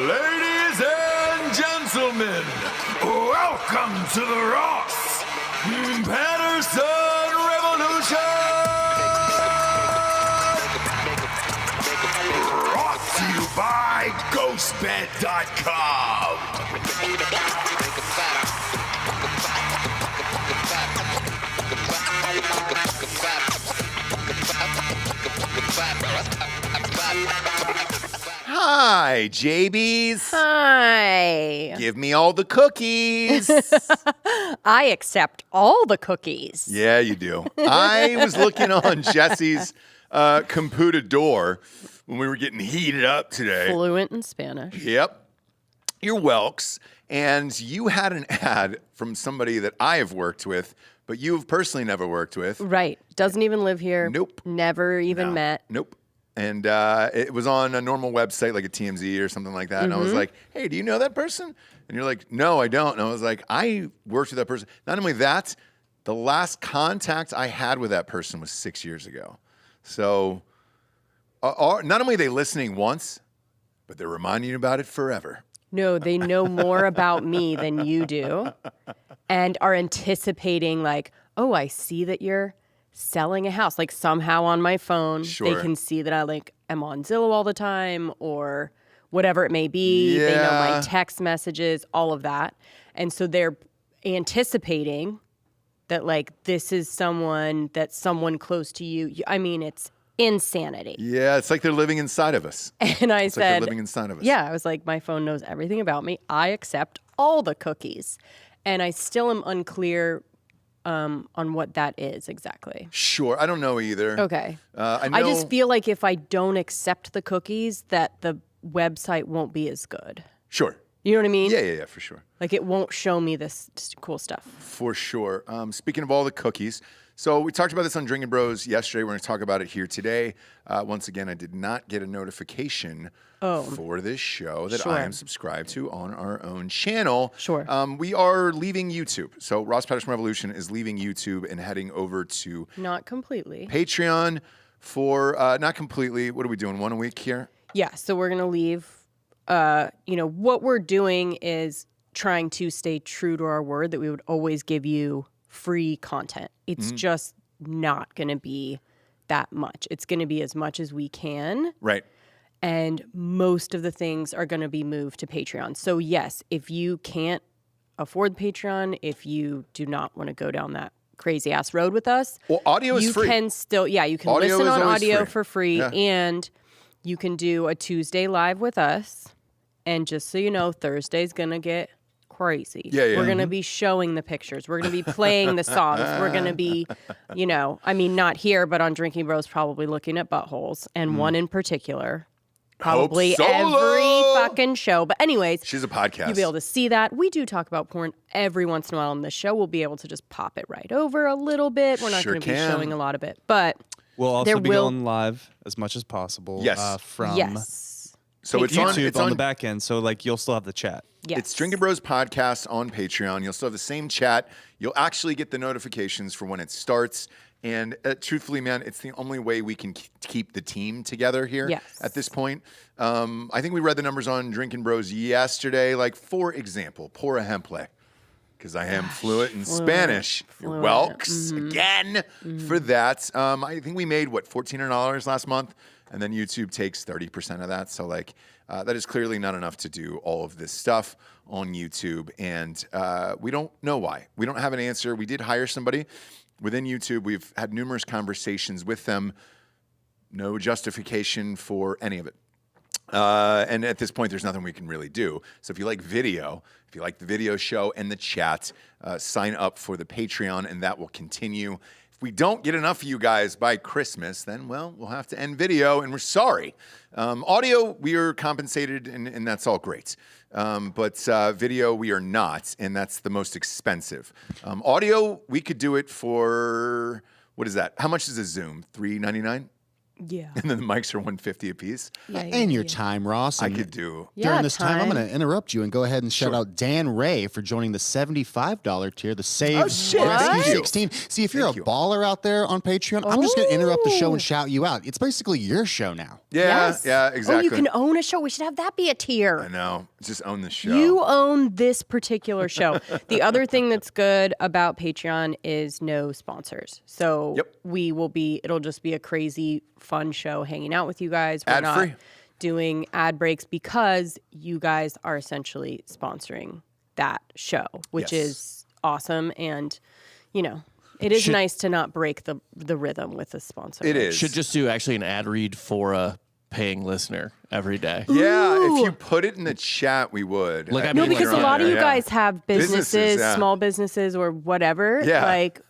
Ladies and gentlemen, welcome to the Ross Patterson Revolution! Brought to you by GhostBed.com! Hi, JBs. Hi. Give me all the cookies. I accept all the cookies. Yeah, you do. I was looking on Jesse's computador when we were getting heated up today. Fluent in Spanish. Yep. You're Welks. And you had an ad from somebody that I have worked with, but you have personally never worked with. Right. Doesn't even live here. Nope. Never even met. Nope. And it was on a normal website like a TMZ or something like that. And I was like, hey, do you know that person? And you're like, no, I don't. And I was like, I worked with that person. Not only that, the last contact I had with that person was 6 years ago. So not only are they listening once, but they're reminding you about it forever. No, they know more about me than you do and are anticipating like, oh, I see that you're selling a house. Like somehow on my phone, they can see that I like am on Zillow all the time or whatever it may be. Yeah. They know my text messages, all of that. And so they're anticipating that like this is someone that's someone close to you. I mean, it's insanity. Yeah, it's like they're living inside of us. And I it's said, like they're living inside of us. Yeah, I was like, my phone knows everything about me. I accept all the cookies. And I still am unclear on what that is exactly. Sure. I don't know either. Okay. I just feel like if I don't accept the cookies, that the website won't be as good. Sure. You know what I mean? Yeah, for sure. Like it won't show me this cool stuff. For sure. Speaking of all the cookies, so we talked about this on Drinking Bros yesterday. We're going to talk about it here today. Once again, I did not get a notification for this show that I am subscribed to on our own channel. Sure. We are leaving YouTube. So Ross Patterson Revolution is leaving YouTube and heading over to Not completely. Patreon for, not completely, what are we doing, 1 a week here? Yeah, so we're going to leave, what we're doing is trying to stay true to our word that we would always give you free content. It's just not going to be that much. It's going to be as much as we can. Right. And most of the things are going to be moved to Patreon. So yes, if you can't afford Patreon, if you do not want to go down that crazy ass road with us, well, audio is free. You can still, you can audio listen on audio free. for free, and you can do a Tuesday live with us. And just so you know, Thursday's going to get crazy. Yeah. We're going to be showing the pictures. We're going to be playing the songs. We're going to be, not here, but on Drinking Bros, probably looking at buttholes. And one in particular, probably every fucking show. But anyways, she's a podcast. You'll be able to see that. We do talk about porn every once in a while on the show. We'll be able to just pop it right over a little bit. We're not going to be showing a lot of it. But we'll also be going live as much as possible. Yes. So it's YouTube on the back end, so like you'll still have the chat. Yes. It's Drinking Bros Podcast on Patreon. You'll still have the same chat. You'll actually get the notifications for when it starts. And truthfully, man, it's the only way we can keep the team together here at this point. I think we read the numbers on Drinking Bros yesterday. Like, for example, por ejemplo, because I am fluent in Spanish. You're Welks again for that. I think we made, $1,400 last month? And then YouTube takes 30% of that. So that is clearly not enough to do all of this stuff on YouTube. And we don't know why. We don't have an answer. We did hire somebody within YouTube. We've had numerous conversations with them. No justification for any of it. And at this point, there's nothing we can really do. So if you like video, if you like the video show and the chat, sign up for the Patreon, and that will continue. If we don't get enough of you guys by Christmas, then, well, we'll have to end video, and we're sorry. Audio, we are compensated, and that's all great. But video, we are not, and that's the most expensive. Audio, we could do it for, what is that? How much is a Zoom? $3.99? Yeah. And then the mics are $150 a piece. And your time, Ross. I could do. During this time, I'm going to interrupt you and go ahead and shout Sure. out Dan Ray for joining the $75 tier, the Save Oh, shit. Rescue Thank you. 16. See, if you're Thank a you. baller out there on Patreon, I'm just going to interrupt the show and shout you out. It's basically your show now. Yeah, Yes. yeah, exactly. Oh, you can own a show. We should have that be a tier. I know. Just own the show. You own this particular show. The other thing that's good about Patreon is no sponsors. So it'll just be a crazy fun show hanging out with you guys. We're Ad-free. not doing ad breaks because you guys are essentially sponsoring that show, which is awesome. And, it is nice to not break the rhythm with a sponsor. It is. Should just do actually an ad read for a paying listener every day. Yeah, if you put it in the chat, we would. Like, I No, mean, because a lot of you guys have Businesses, businesses, small businesses, or whatever. Yeah. Like,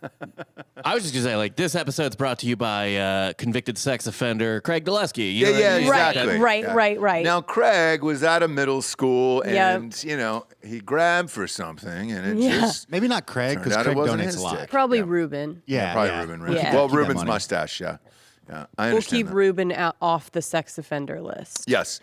I was just going to say, like, this episode's brought to you by convicted sex offender Craig Dulesky. You know what I mean? Exactly. Right. Now, Craig was out of middle school and, he grabbed for something and it just... Maybe not Craig, turned because out Craig it wasn't donates his a lot. dick. probably Ruben. Probably Ruben, right? Yeah. Well, Keep that Ruben's money. mustache, I We'll understand keep that. Ruben off the sex offender list. Yes.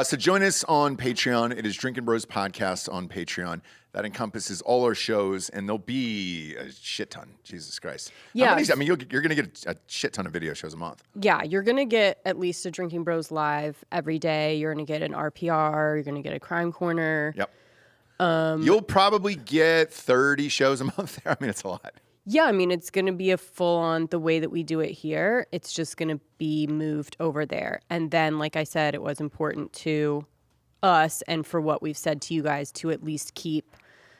So join us on Patreon. It is Drinking Bros Podcast on Patreon. That encompasses all our shows, and there'll be a shit ton. Jesus Christ. Yeah. How many, you're going to get a shit ton of video shows a month. Yeah, you're going to get at least a Drinking Bros Live every day. You're going to get an RPR. You're going to get a Crime Corner. Yep. You'll probably get 30 shows a month there. I mean, it's a lot. Yeah, I mean, it's going to be a full-on, the way that we do it here, it's just going to be moved over there. And then, like I said, it was important to us and for what we've said to you guys to at least keep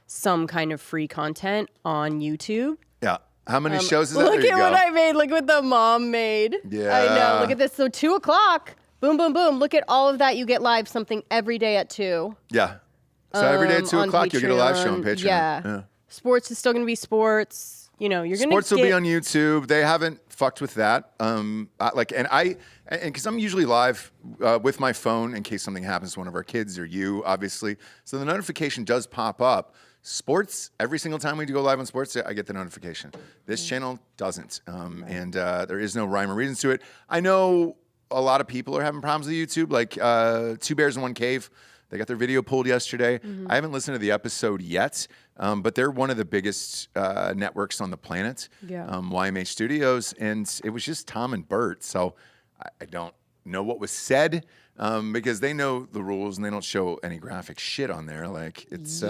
some kind of free content on YouTube. Yeah. How many shows is that? Look There at you what go. I made. Look what the mom made. Yeah. I know. Look at this. So 2 o'clock. Boom, boom, boom. Look at all of that. You get live something every day at 2. Yeah. So every day at 2 on o'clock, you'll get a live show on Patreon. Patreon. Yeah. Sports is still going to be sports. You're going to Sports will be on YouTube. They haven't fucked with that. Because I'm usually live with my phone in case something happens to one of our kids or you, obviously. So the notification does pop up. Sports, every single time we go live on sports, I get the notification. This channel doesn't. And there is no rhyme or reason to it. I know a lot of people are having problems with YouTube, like 2 Bears in One Cave. They got their video pulled yesterday. I haven't listened to the episode yet, but they're one of the biggest networks on the planet, YMA Studios, and it was just Tom and Bert. So I don't know what was said because they know the rules and they don't show any graphic shit on there. Like it's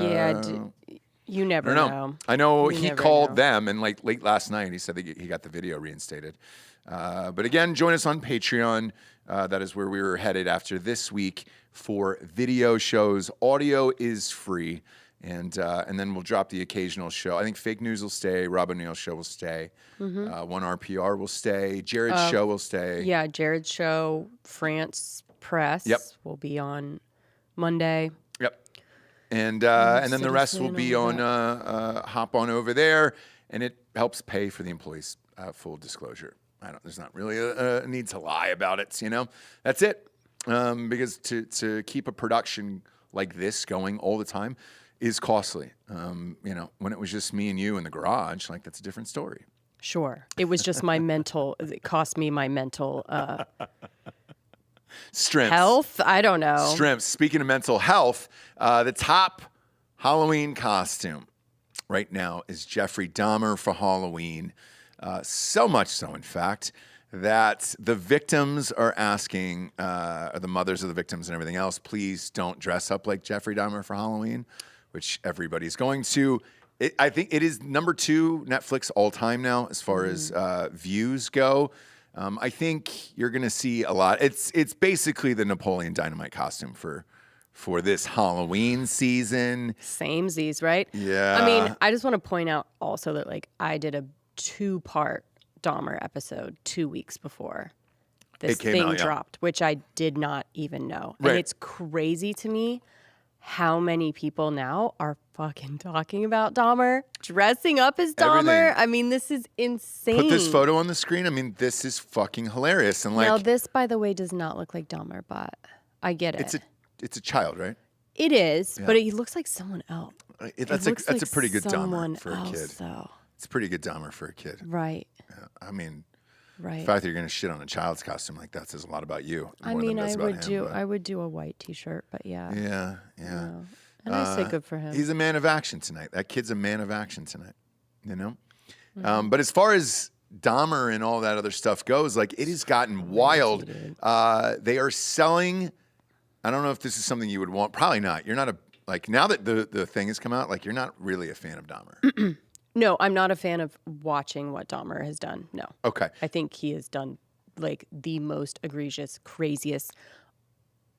you never know. I know You he never called know. them and like late last night he said that he got the video reinstated. But again, join us on Patreon. That is where we were headed after this week for video shows. Audio is free, and then we'll drop the occasional show. I think Fake News will stay. Rob O'Neill's show will stay. One RPR will stay. Jared's show will stay. Yeah, Jared's show, France Press, will be on Monday. Yep. And then the rest will be on hop on over there, and it helps pay for the employees. Full disclosure. There's not really a need to lie about it, That's it. Because to keep a production like this going all the time is costly. When it was just me and you in the garage, like that's a different story. Sure. It was just it cost me my mental Strength. health. I don't know. Strength. Speaking of mental health, the top Halloween costume right now is Jeffrey Dahmer for Halloween. So much so, in fact, that the victims are asking, or the mothers of the victims and everything else, please don't dress up like Jeffrey Dahmer for Halloween, which everybody's going to. I think it is number 2 Netflix all time now as far as views go. I think you're going to see a lot. It's basically the Napoleon Dynamite costume for this Halloween season. Samesies, right? Yeah. I mean, I just want to point out also that I did a 2-part Dahmer episode 2 weeks before this thing dropped, which I did not even know. Right. And it's crazy to me how many people now are fucking talking about Dahmer, dressing up as Dahmer. Everything. I mean, this is insane. Put this photo on the screen. I mean, this is fucking hilarious. And now, this, by the way, does not look like Dahmer, but I get it. It's a child, right? It is, but it looks like someone else. That's a pretty good Dahmer for a kid. Though. It's a pretty good Dahmer for a kid. Right. Yeah, I mean, Right. The fact that you're going to shit on a child's costume like that says a lot about you. I mean, I would do a white T-shirt, but yeah. Yeah. No. And I say good for him. He's a man of action tonight. That kid's a man of action tonight. You know. But as far as Dahmer and all that other stuff goes, like it has gotten wild. They are selling. I don't know if this is something you would want. Probably not. You're not now that the thing has come out, like you're not really a fan of Dahmer. No, I'm not a fan of watching what Dahmer has done. No. Okay. I think he has done like the most egregious, craziest,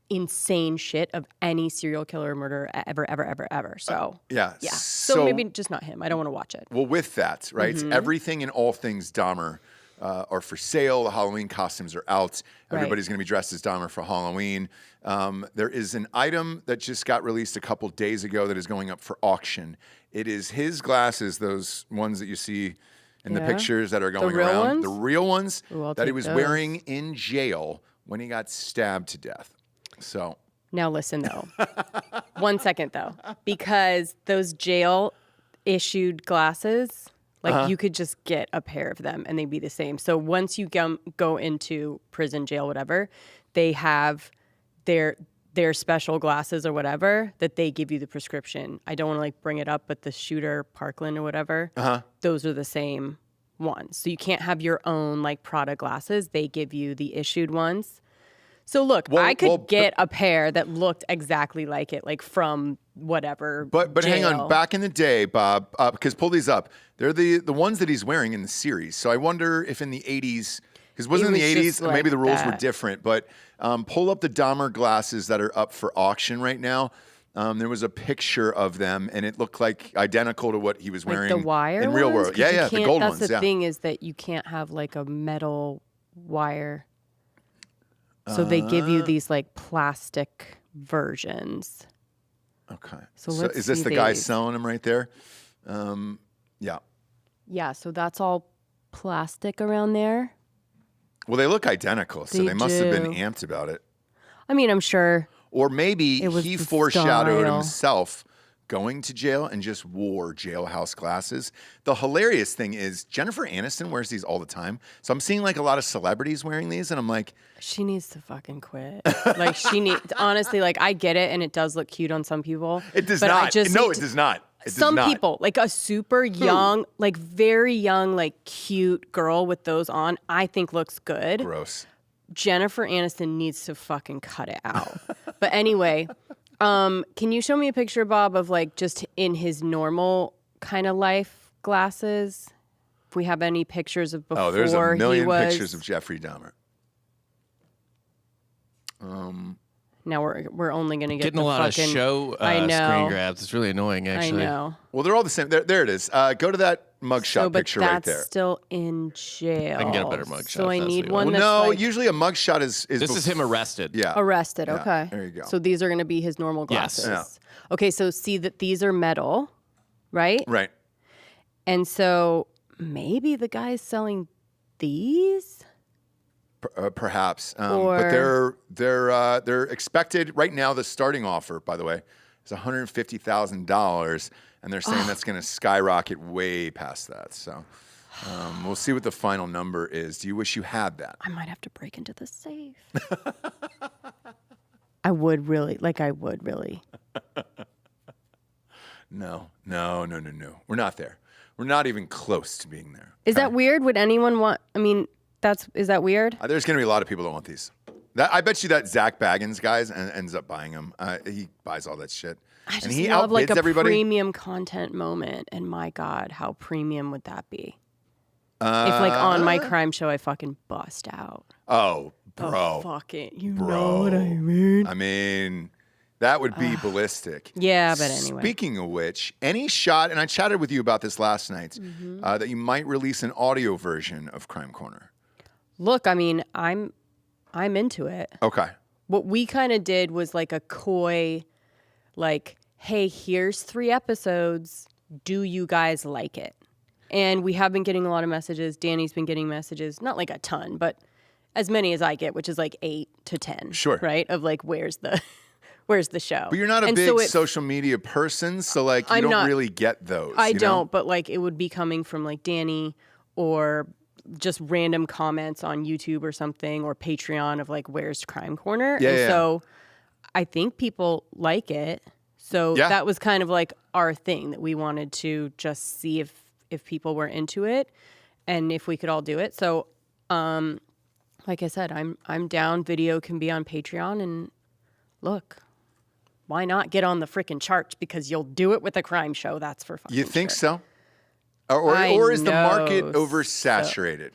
insane shit of any serial killer or murderer ever. So yeah. So maybe just not him. I don't want to watch it. Well, with that, right? Everything and all things Dahmer are for sale. The Halloween costumes are out. Everybody's going to be dressed as Dahmer for Halloween. There is an item that just got released a couple days ago that is going up for auction. It is his glasses, those ones that you see in the pictures that are going around. The real ones that he was wearing in jail when he got stabbed to death. So now listen though, 1 second though, because those jail issued glasses, like you could just get a pair of them and they'd be the same. So once you go into prison, jail, whatever, they have their special glasses or whatever that they give you the prescription. I don't want to like bring it up, but the shooter Parkland or whatever, those are the same ones. So you can't have your own like Prada glasses. They give you the issued ones. So look, I could get a pair that looked exactly like it, like from whatever. But jail. Hang on, back in the day, Bob, because pull these up. They're the ones that he's wearing in the series. So I wonder if in the 80s, because wasn't in the 80s, like maybe the rules were different. But pull up the Dahmer glasses that are up for auction right now. There was a picture of them, and it looked like identical to what he was wearing the wire in real world. Yeah, the gold ones. That's the thing is that you can't have like a metal wire. So they give you these like plastic versions. Okay. So is this the guy selling them right there? Yeah. Yeah. So that's all plastic around there. Well, they look identical, so they must have been amped about it. I mean, I'm sure. Or maybe he foreshadowed himself going to jail and just wore jailhouse glasses. The hilarious thing is Jennifer Aniston wears these all the time. So I'm seeing like a lot of celebrities wearing these and I'm like, she needs to fucking quit. Like honestly, like I get it and it does look cute on some people. It does not. It does not. Some people, like a super young, like very young, like cute girl with those on, I think looks good. Gross. Jennifer Aniston needs to fucking cut it out. But anyway, can you show me a picture, Bob, of like just in his normal kind of life glasses? If we have any pictures of before there's a million pictures of Jeffrey Dahmer. Now we're only going to get getting a lot of show screen grabs. It's really annoying, actually. I know. Well, they're all the same. There it is. Go to that mugshot picture right there. That's still in jail. I can get a better mugshot. So I need one that's like, usually a mugshot is this is him arrested. Yeah. Arrested, okay. Yeah, there you go. So these are going to be his normal glasses. Yes. Yeah. Okay, so see that these are metal, right? Right. And so maybe the guy's selling these? Perhaps, but they're expected right now. The starting offer, by the way, is $150,000, and they're saying that's going to skyrocket way past that. So we'll see what the final number is. Do you wish you had that? I might have to break into the safe. I would really. No. We're not there. We're not even close to being there. Is that weird? Would anyone want? I mean. Is that weird? There's going to be a lot of people that want these. I bet you that Zach Baggins guy ends up buying them. He buys all that shit. I just and he love like a everybody. Premium content moment. And my God, how premium would that be? If like on my crime show, I fucking bust out. Oh, bro. Oh, fuck it. You know what I mean? I mean, that would be ballistic. Yeah, but anyway. Speaking of which, any shot, and I chatted with you about this last night, that you might release an audio version of Crime Corner. Look, I mean, I'm into it. Okay. What we kind of did was like a coy, like, hey, here's 3 episodes. Do you guys like it? And we have been getting a lot of messages. Danny's been getting messages, not like a ton, but as many as I get, which is like 8 to 10. Sure. Right? Of like, where's the show? But you're not a big social media person, so like you don't really get those. I don't, but like it would be coming from like Danny or just random comments on YouTube or something or Patreon of like, where's Crime Corner? Yeah, so I think people like it. So that was kind of like our thing that we wanted to just see if people were into it and if we could all do it. So, like I said, I'm down. Video can be on Patreon, and look, why not get on the freaking charts? Because you'll do it with a crime show. That's for fun. You think so? Or is the market oversaturated?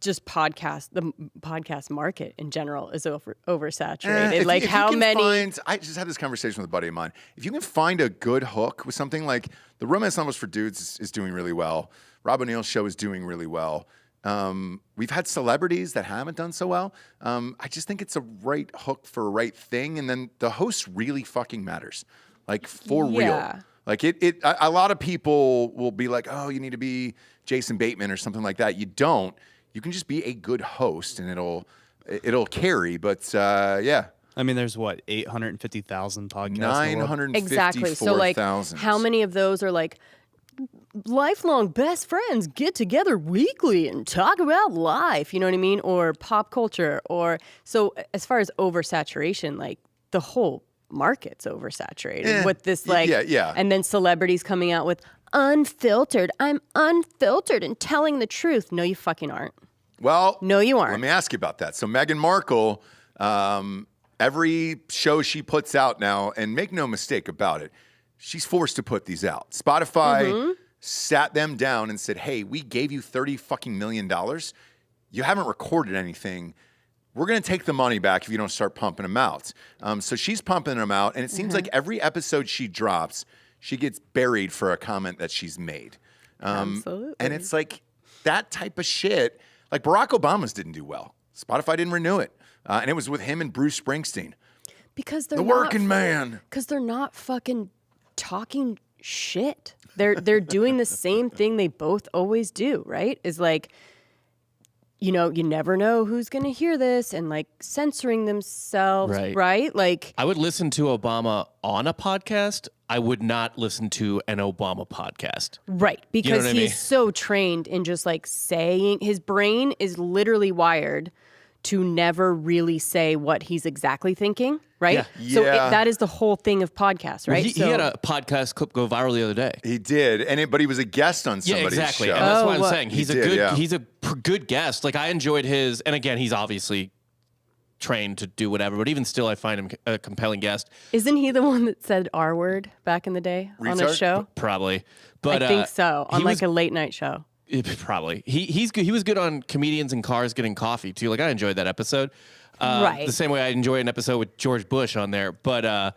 Just the podcast market in general is oversaturated. Like how many? I just had this conversation with a buddy of mine. If you can find a good hook with something like the Romance Novels for Dudes is doing really well. Rob O'Neill's show is doing really well. We've had celebrities that haven't done so well. I just think it's a right hook for a right thing, and then the host really fucking matters, like for real. Like a lot of people will be like, oh, you need to be Jason Bateman or something like that. You don't. You can just be a good host, and it'll carry. But yeah. I mean, there's what, 850,000 podcasts. 954,000. Exactly. So like, how many of those are like lifelong best friends get together weekly and talk about life? You know what I mean? Or pop culture. Or so as far as oversaturation, like the whole market's oversaturated with this like and then celebrities coming out with unfiltered. I'm unfiltered and telling the truth. No, you fucking aren't. Well, no, you aren't. Let me ask you about that. So Meghan Markle, every show she puts out now, and make no mistake about it, she's forced to put these out. Spotify sat them down and said, hey, we gave you $30 fucking million. You haven't recorded anything. We're going to take the money back if you don't start pumping them out. So she's pumping them out, and it seems like every episode she drops, she gets buried for a comment that she's made. Absolutely. And it's like that type of shit. Like Barack Obama's didn't do well. Spotify didn't renew it. And it was with him and Bruce Springsteen. Because they're the working man. Because they're not fucking talking shit. They're doing the same thing they both always do, right? Is like, you know, you never know who's going to hear this and like censoring themselves, right? Like, I would listen to Obama on a podcast. I would not listen to an Obama podcast. Right. Because he's so trained in just like saying, his brain is literally wired to never really say what he's exactly thinking, right? Yeah. So that is the whole thing of podcasts, right? Well, he had a podcast clip go viral the other day. He did, but he was a guest on somebody's exactly. show. And that's what I'm saying. He's a good guest. Like I enjoyed his, and again, he's obviously trained to do whatever, but even still, I find him a compelling guest. Isn't he the one that said R word back in the day on a show? Probably, but I think so, on like a late night show. Probably. He's good. He was good on comedians in cars getting coffee too. Like I enjoyed that episode. The same way I enjoy an episode with George Bush on there. But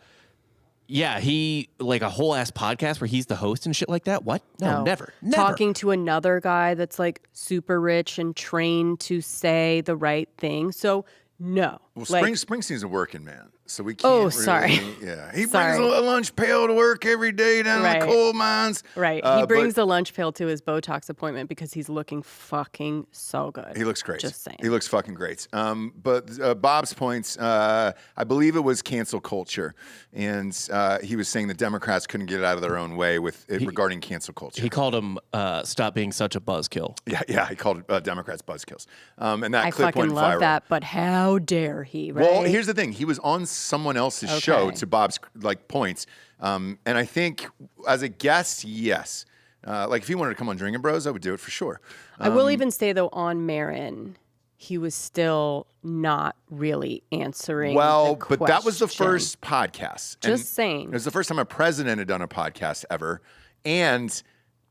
he like a whole ass podcast where he's the host and shit like that. What? No, never. Talking to another guy that's like super rich and trained to say the right thing. So no. Well, Springsteen's a working man, so we can't. Oh, sorry. Yeah, he brings a lunch pail to work every day down in the coal mines. Right. He brings the lunch pail to his Botox appointment because he's looking fucking so good. He looks great. Just saying. He looks fucking great. But Bob's points, I believe it was cancel culture, and he was saying the Democrats couldn't get out of their own way regarding cancel culture. He called him "stop being such a buzzkill." Yeah. He called Democrats buzzkills, and that I clip went viral. I fucking love that, but how dare he? Right? Well, here's the thing. He was on someone else's show, to Bob's points. And I think as a guest, yes. Like if he wanted to come on Drinking Bros, I would do it for sure. I will even say though, on Marin, he was still not really answering the but that was the first podcast. Just saying. It was the first time a president had done a podcast ever. And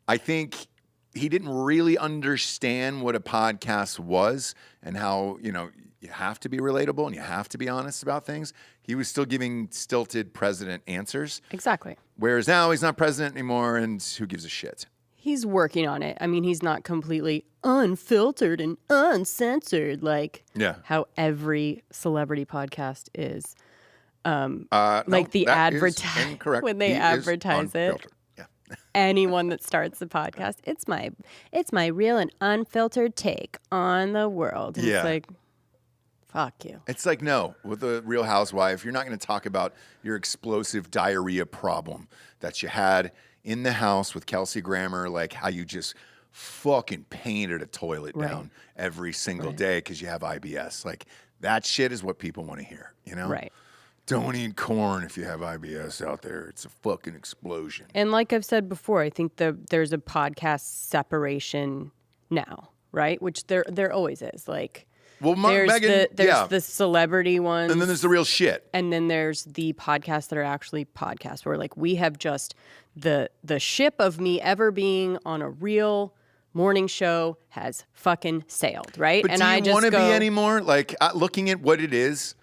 I think he didn't really understand what a podcast was and how, you have to be relatable and you have to be honest about things. He was still giving stilted president answers. Exactly. Whereas now he's not president anymore, and who gives a shit? He's working on it. I mean, he's not completely unfiltered and uncensored like how every celebrity podcast is. Like the advertise when they advertise it. Yeah. Anyone that starts the podcast, it's my real and unfiltered take on the world. And it's like, fuck you. It's like, no, with a Real Housewife, you're not going to talk about your explosive diarrhea problem that you had in the house with Kelsey Grammer, like how you just fucking painted a toilet down every single day because you have IBS. Like, that shit is what people want to hear, you know? Right. Don't eat corn if you have IBS out there. It's a fucking explosion. And like I've said before, I think there's a podcast separation now, right? Which there always is. Like, well, there's Meghan, the celebrity ones. And then there's the real shit. And then there's the podcasts that are actually podcasts where, like, we have just the ship of me ever being on a real morning show has fucking sailed, right? But and do you want to be anymore? Like, looking at what it is,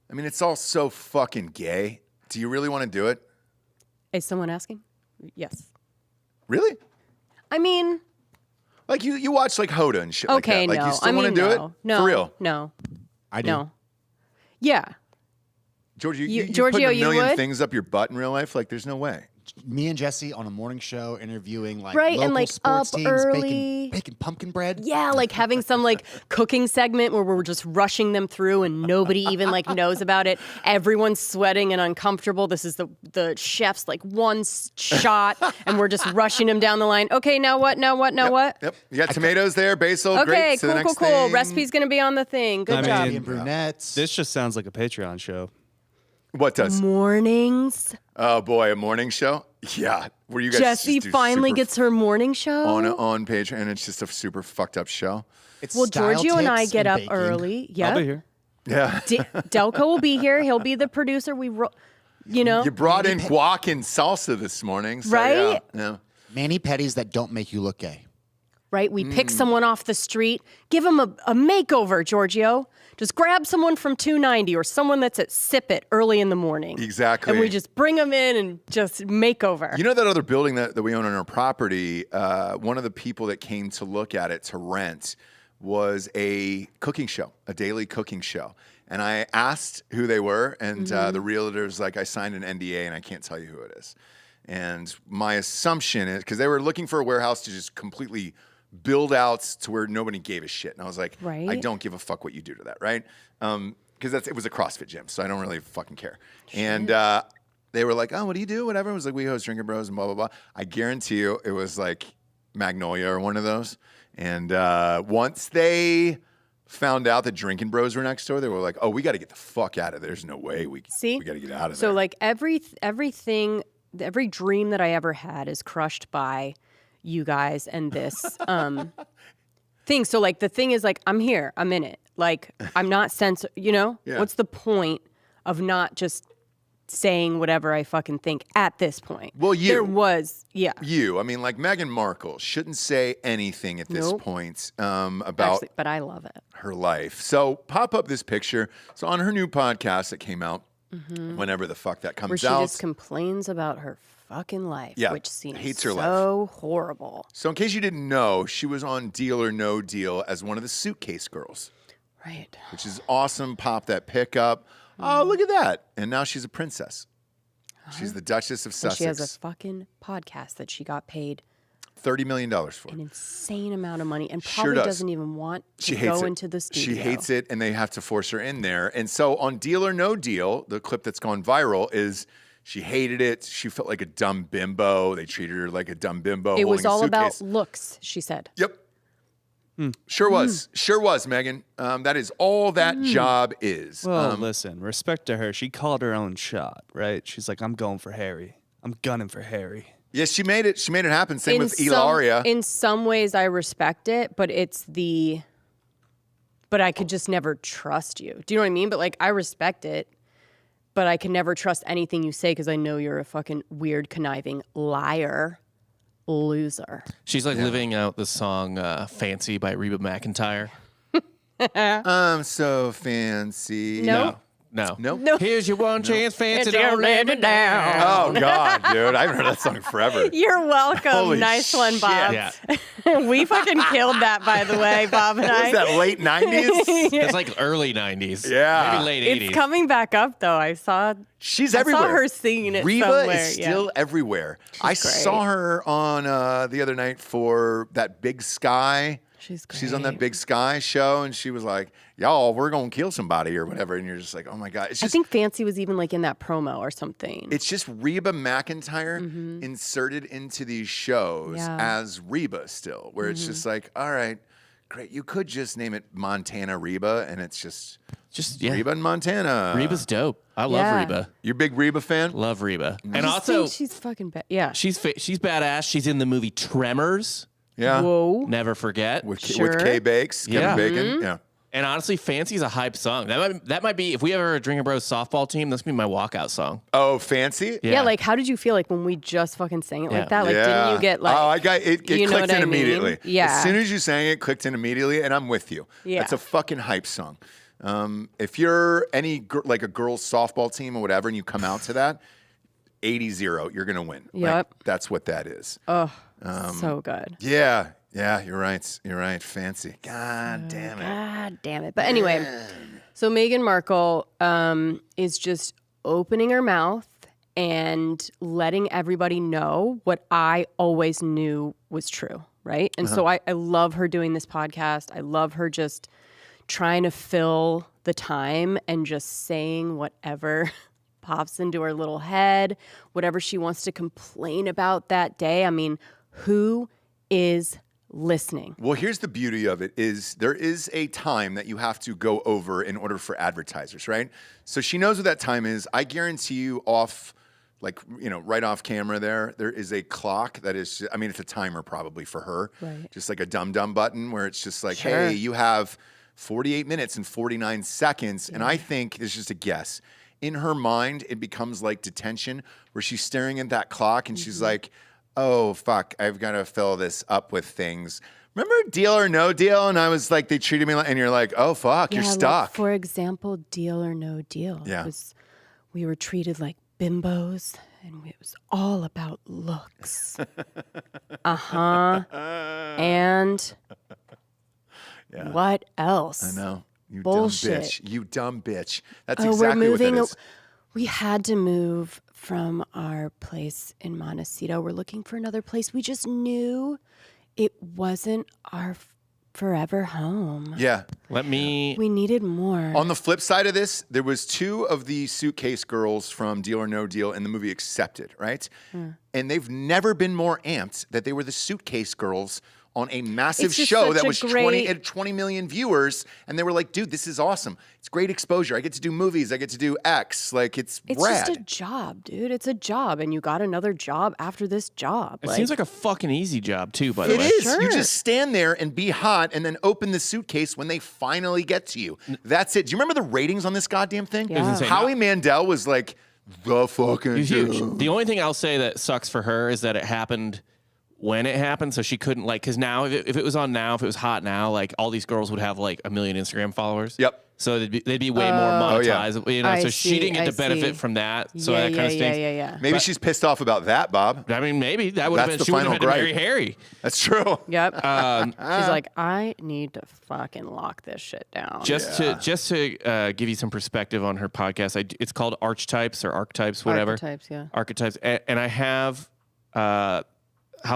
I mean, it's all so fucking gay. Do you really want to do it? Is someone asking? Yes. Really? I mean, like you watch like Hoda and shit okay, like that. Like, no. you still want to do it? No. For real? No. I do. No. Yeah. George, you Giorgio, put a million would? things up your butt in real life? Like, there's no way. Me and Jesse on a morning show interviewing like right, local and like sports up teams, early. baking pumpkin bread. Yeah, like having some like cooking segment where we're just rushing them through and nobody even like knows about it. Everyone's sweating and uncomfortable. This is the chef's like one shot and we're just rushing them down the line. Okay, now what? What? Yep. You got tomatoes there, basil. Okay, great. cool. Recipe's gonna be on the thing. Good job. And brunettes. This just sounds like a Patreon show. What does? Mornings. Oh boy, a morning show. Yeah, where you guys Jessie just do finally super gets her morning show on Patreon, and it's just a super fucked up show. It's Well, style Giorgio and I tips get up baking. early. I'll Yeah, be here. Yeah. Delco will be here. He'll be the producer. You know, You brought in guac and salsa this morning, so Right? Yeah. Mani pedis that don't make you look gay. right? We pick someone off the street, give him a makeover, Giorgio. Just grab someone from 290 or someone that's at Sip It early in the morning. Exactly. And we just bring them in and just make over. You know that other building that we own on our property, one of the people that came to look at it to rent was a cooking show, a daily cooking show. And I asked who they were, and the realtor's like, I signed an NDA and I can't tell you who it is. And my assumption is, because they were looking for a warehouse to just completely build out to where nobody gave a shit. And I was like, Right. I don't give a fuck what you do to that, right? Because it was a CrossFit gym, so I don't really fucking care. And they were like, oh, what do you do? Whatever. It was like, we host Drinking Bros and blah, blah, blah. I guarantee you it was like Magnolia or one of those. And once they found out that Drinking Bros were next door, they were like, oh, we got to get the fuck out of there. There's no way we got to get out of there. So like everything, every dream that I ever had is crushed by you guys and this thing. So like the thing is like, I'm here, I'm in it. Like I'm not Yeah. What's the point of not just saying whatever I fucking think at this point? Well, you. There was, You. I mean, like Meghan Markle shouldn't say anything at this point about Actually, but I love it. her life. So pop up this picture. So on her new podcast that came out, whenever the fuck that comes Where she out. just complains about her fucking life, which seems hates her so horrible. So in case you didn't know, she was on Deal or No Deal as one of the suitcase girls. Right. Which is awesome. Pop that pick up. Oh, look at that. And now she's a princess. She's the Duchess of Sussex. And she has a fucking podcast that she got paid $30 million for. an insane amount of money and probably doesn't even want to go into the studio. She hates it, and they have to force her in there. And so on Deal or No Deal, the clip that's gone viral is she hated it. She felt like a dumb bimbo. They treated her like a dumb bimbo. It was all about looks, she said. Yep. Sure was. Sure was, Meghan. That is all that job is. Well, listen, respect to her. She called her own shot, right? She's like, I'm going for Harry. I'm gunning for Harry. Yes, she made it. She made it happen. Same with Ilaria. In some ways, I respect it, but but I could just never trust you. Do you know what I mean? But like, I respect it, but I can never trust anything you say because I know you're a fucking weird, conniving liar. Loser. She's like living out the song Fancy by Reba McEntire. I'm so fancy. No. No. Here's your one chance, fancy, don't let it down. Oh, God, dude. I haven't heard that song forever. You're welcome. Holy nice one, shit. Bob. Yeah. We fucking killed that, by the way, Bob and What I. was that, late 90s? It's like early 90s. Yeah. Maybe late 80s. It's coming back up, though. I saw everywhere. I saw her singing it Reba somewhere. is still everywhere. I great. saw her on the other night for that Big Sky She's great. She's on that Big Sky show, and she was like, "Y'all, we're gonna kill somebody or whatever," and you're just like, "Oh my god!" It's just, I think Fancy was even like in that promo or something. It's just Reba McEntire inserted into these shows as Reba still, where it's just like, all right, great. You could just name it Montana Reba, and it's just Reba and Montana. Reba's dope. I love Reba. You're a big Reba fan? Love Reba. I And also, she's fucking bad. Yeah. she's badass. She's in the movie Tremors. Yeah. Whoa. Never forget. With Kay Bakes, Kevin Bacon. Yeah. And honestly, Fancy's a hype song. That might be, if we ever Drinking Bros softball team, that's gonna be my walkout song. Oh, Fancy? Yeah. Like, how did you feel like when we just fucking sang it like that? Like, didn't you get like? Oh, I got it. It clicked in immediately. Mean? Yeah. As soon as you sang it, clicked in immediately, and I'm with you. Yeah. It's a fucking hype song. If you're like a girls softball team or whatever, and you come out to that, 80-0, you're gonna win. Yep. Like, that's what that is. Oh, so good. Yeah. Yeah, you're right. You're right. Fancy. God damn it. God damn it. But anyway, so Meghan Markle is just opening her mouth and letting everybody know what I always knew was true, right? And so I love her doing this podcast. I love her just trying to fill the time and just saying whatever pops into her little head, whatever she wants to complain about that day. I mean, who is listening? Well, here's the beauty of it is there is a time that you have to go over in order for advertisers, right? So she knows what that time is. I guarantee you off, like, right off camera there is a clock that is, I mean, it's a timer probably for her. Right. Just like a dum-dum button where it's just like, Sure. hey, you have 48 minutes and 49 seconds. And I think, it's just a guess, in her mind, it becomes like detention where she's staring at that clock and she's like, oh, fuck, I've got to fill this up with things. Remember Deal or No Deal? And I was like, they treated me like, and you're like, oh, fuck, you're stuck. Like, for example, Deal or No Deal. Yeah. We were treated like bimbos, and it was all about looks. And what else? I know. You Bullshit. dumb bitch. You dumb bitch. That's exactly what that is. We had to move from our place in Montecito. We're looking for another place. We just knew it wasn't our forever home. Yeah. We needed more. On the flip side of this, there was 2 of the suitcase girls from Deal or No Deal in the movie Accepted, right? And they've never been more amped that they were the suitcase girls on a massive show that was 20 million viewers, and they were like, dude, this is awesome. It's great exposure. I get to do movies. I get to do X. Like, it's rad. It's just a job, dude. It's a job, and you got another job after this job. It seems like a fucking easy job, too, by the way. It is. Sure. You just stand there and be hot and then open the suitcase when they finally get to you. That's it. Do you remember the ratings on this goddamn thing? Yeah. It was insane. Howie Mandel was like, the fucking He's huge. The only thing I'll say that sucks for her is that it happened when it happened, so she couldn't, like, because now, if it was on now, if it was hot now, like, all these girls would have, like, 1 million Instagram followers. Yep. So they'd be way more monetized, I so she didn't get see, to benefit from that. So yeah, that kind of stinks. Yeah. Maybe she's pissed off about that, Bob. I mean, maybe that would have been, That's the she would have had to final marry gripe. Harry. That's true. Yep. She's like, I need to fucking lock this shit down. Just to give you some perspective on her podcast, it's called Archetypes or Archetypes, whatever. Archetypes, yeah. Archetypes. And I have how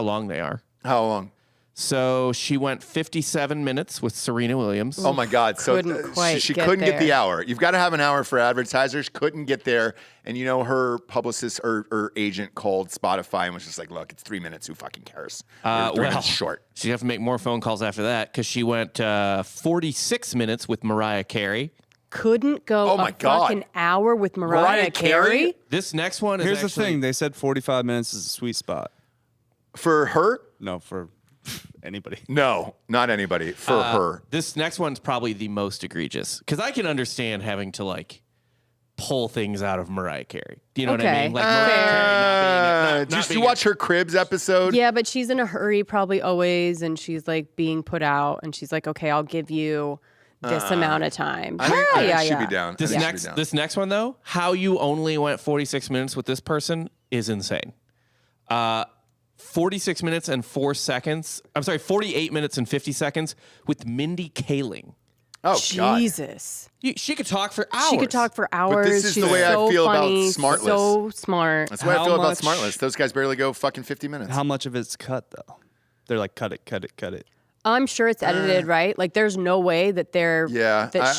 long they are. How long? So she went 57 minutes with Serena Williams. Oh my God! So Couldn't quite she get couldn't get the there. hour. You've got to have an hour for advertisers. Couldn't get there, and her publicist or agent called Spotify and was just like, "Look, it's 3 minutes. Who fucking cares? We're 3 minutes short." She'd have to make more phone calls after that because she went 46 minutes with Mariah Carey. Couldn't go Oh my God. fucking hour with Mariah Carey? This next one is Here's the actually- thing. They said 45 minutes is a sweet spot. For her? No, for anybody. No, not anybody. For her. This next one's probably the most egregious because I can understand having to like pull things out of Mariah Carey. Do you know what I Okay. mean? Like Mariah Carey not Did you watch her Cribs episode? Yeah, but she's in a hurry probably always, and she's like being put out, and she's like, okay, I'll give you this amount of time. I think yeah, she'd yeah. be down. This next one though, how you only went 46 minutes with this person is insane. 46 minutes and 4 seconds. I'm sorry, 48 minutes and 50 seconds with Mindy Kaling. Oh, God. Jesus. She could talk for hours. She could talk for hours. this is She's the way I so feel about funny, Smartless. So smart. That's what I How feel about much- Smartless. Those guys barely go fucking 50 minutes. How much of it's cut though? They're like, cut it. I'm sure it's edited, right? Like, there's no way that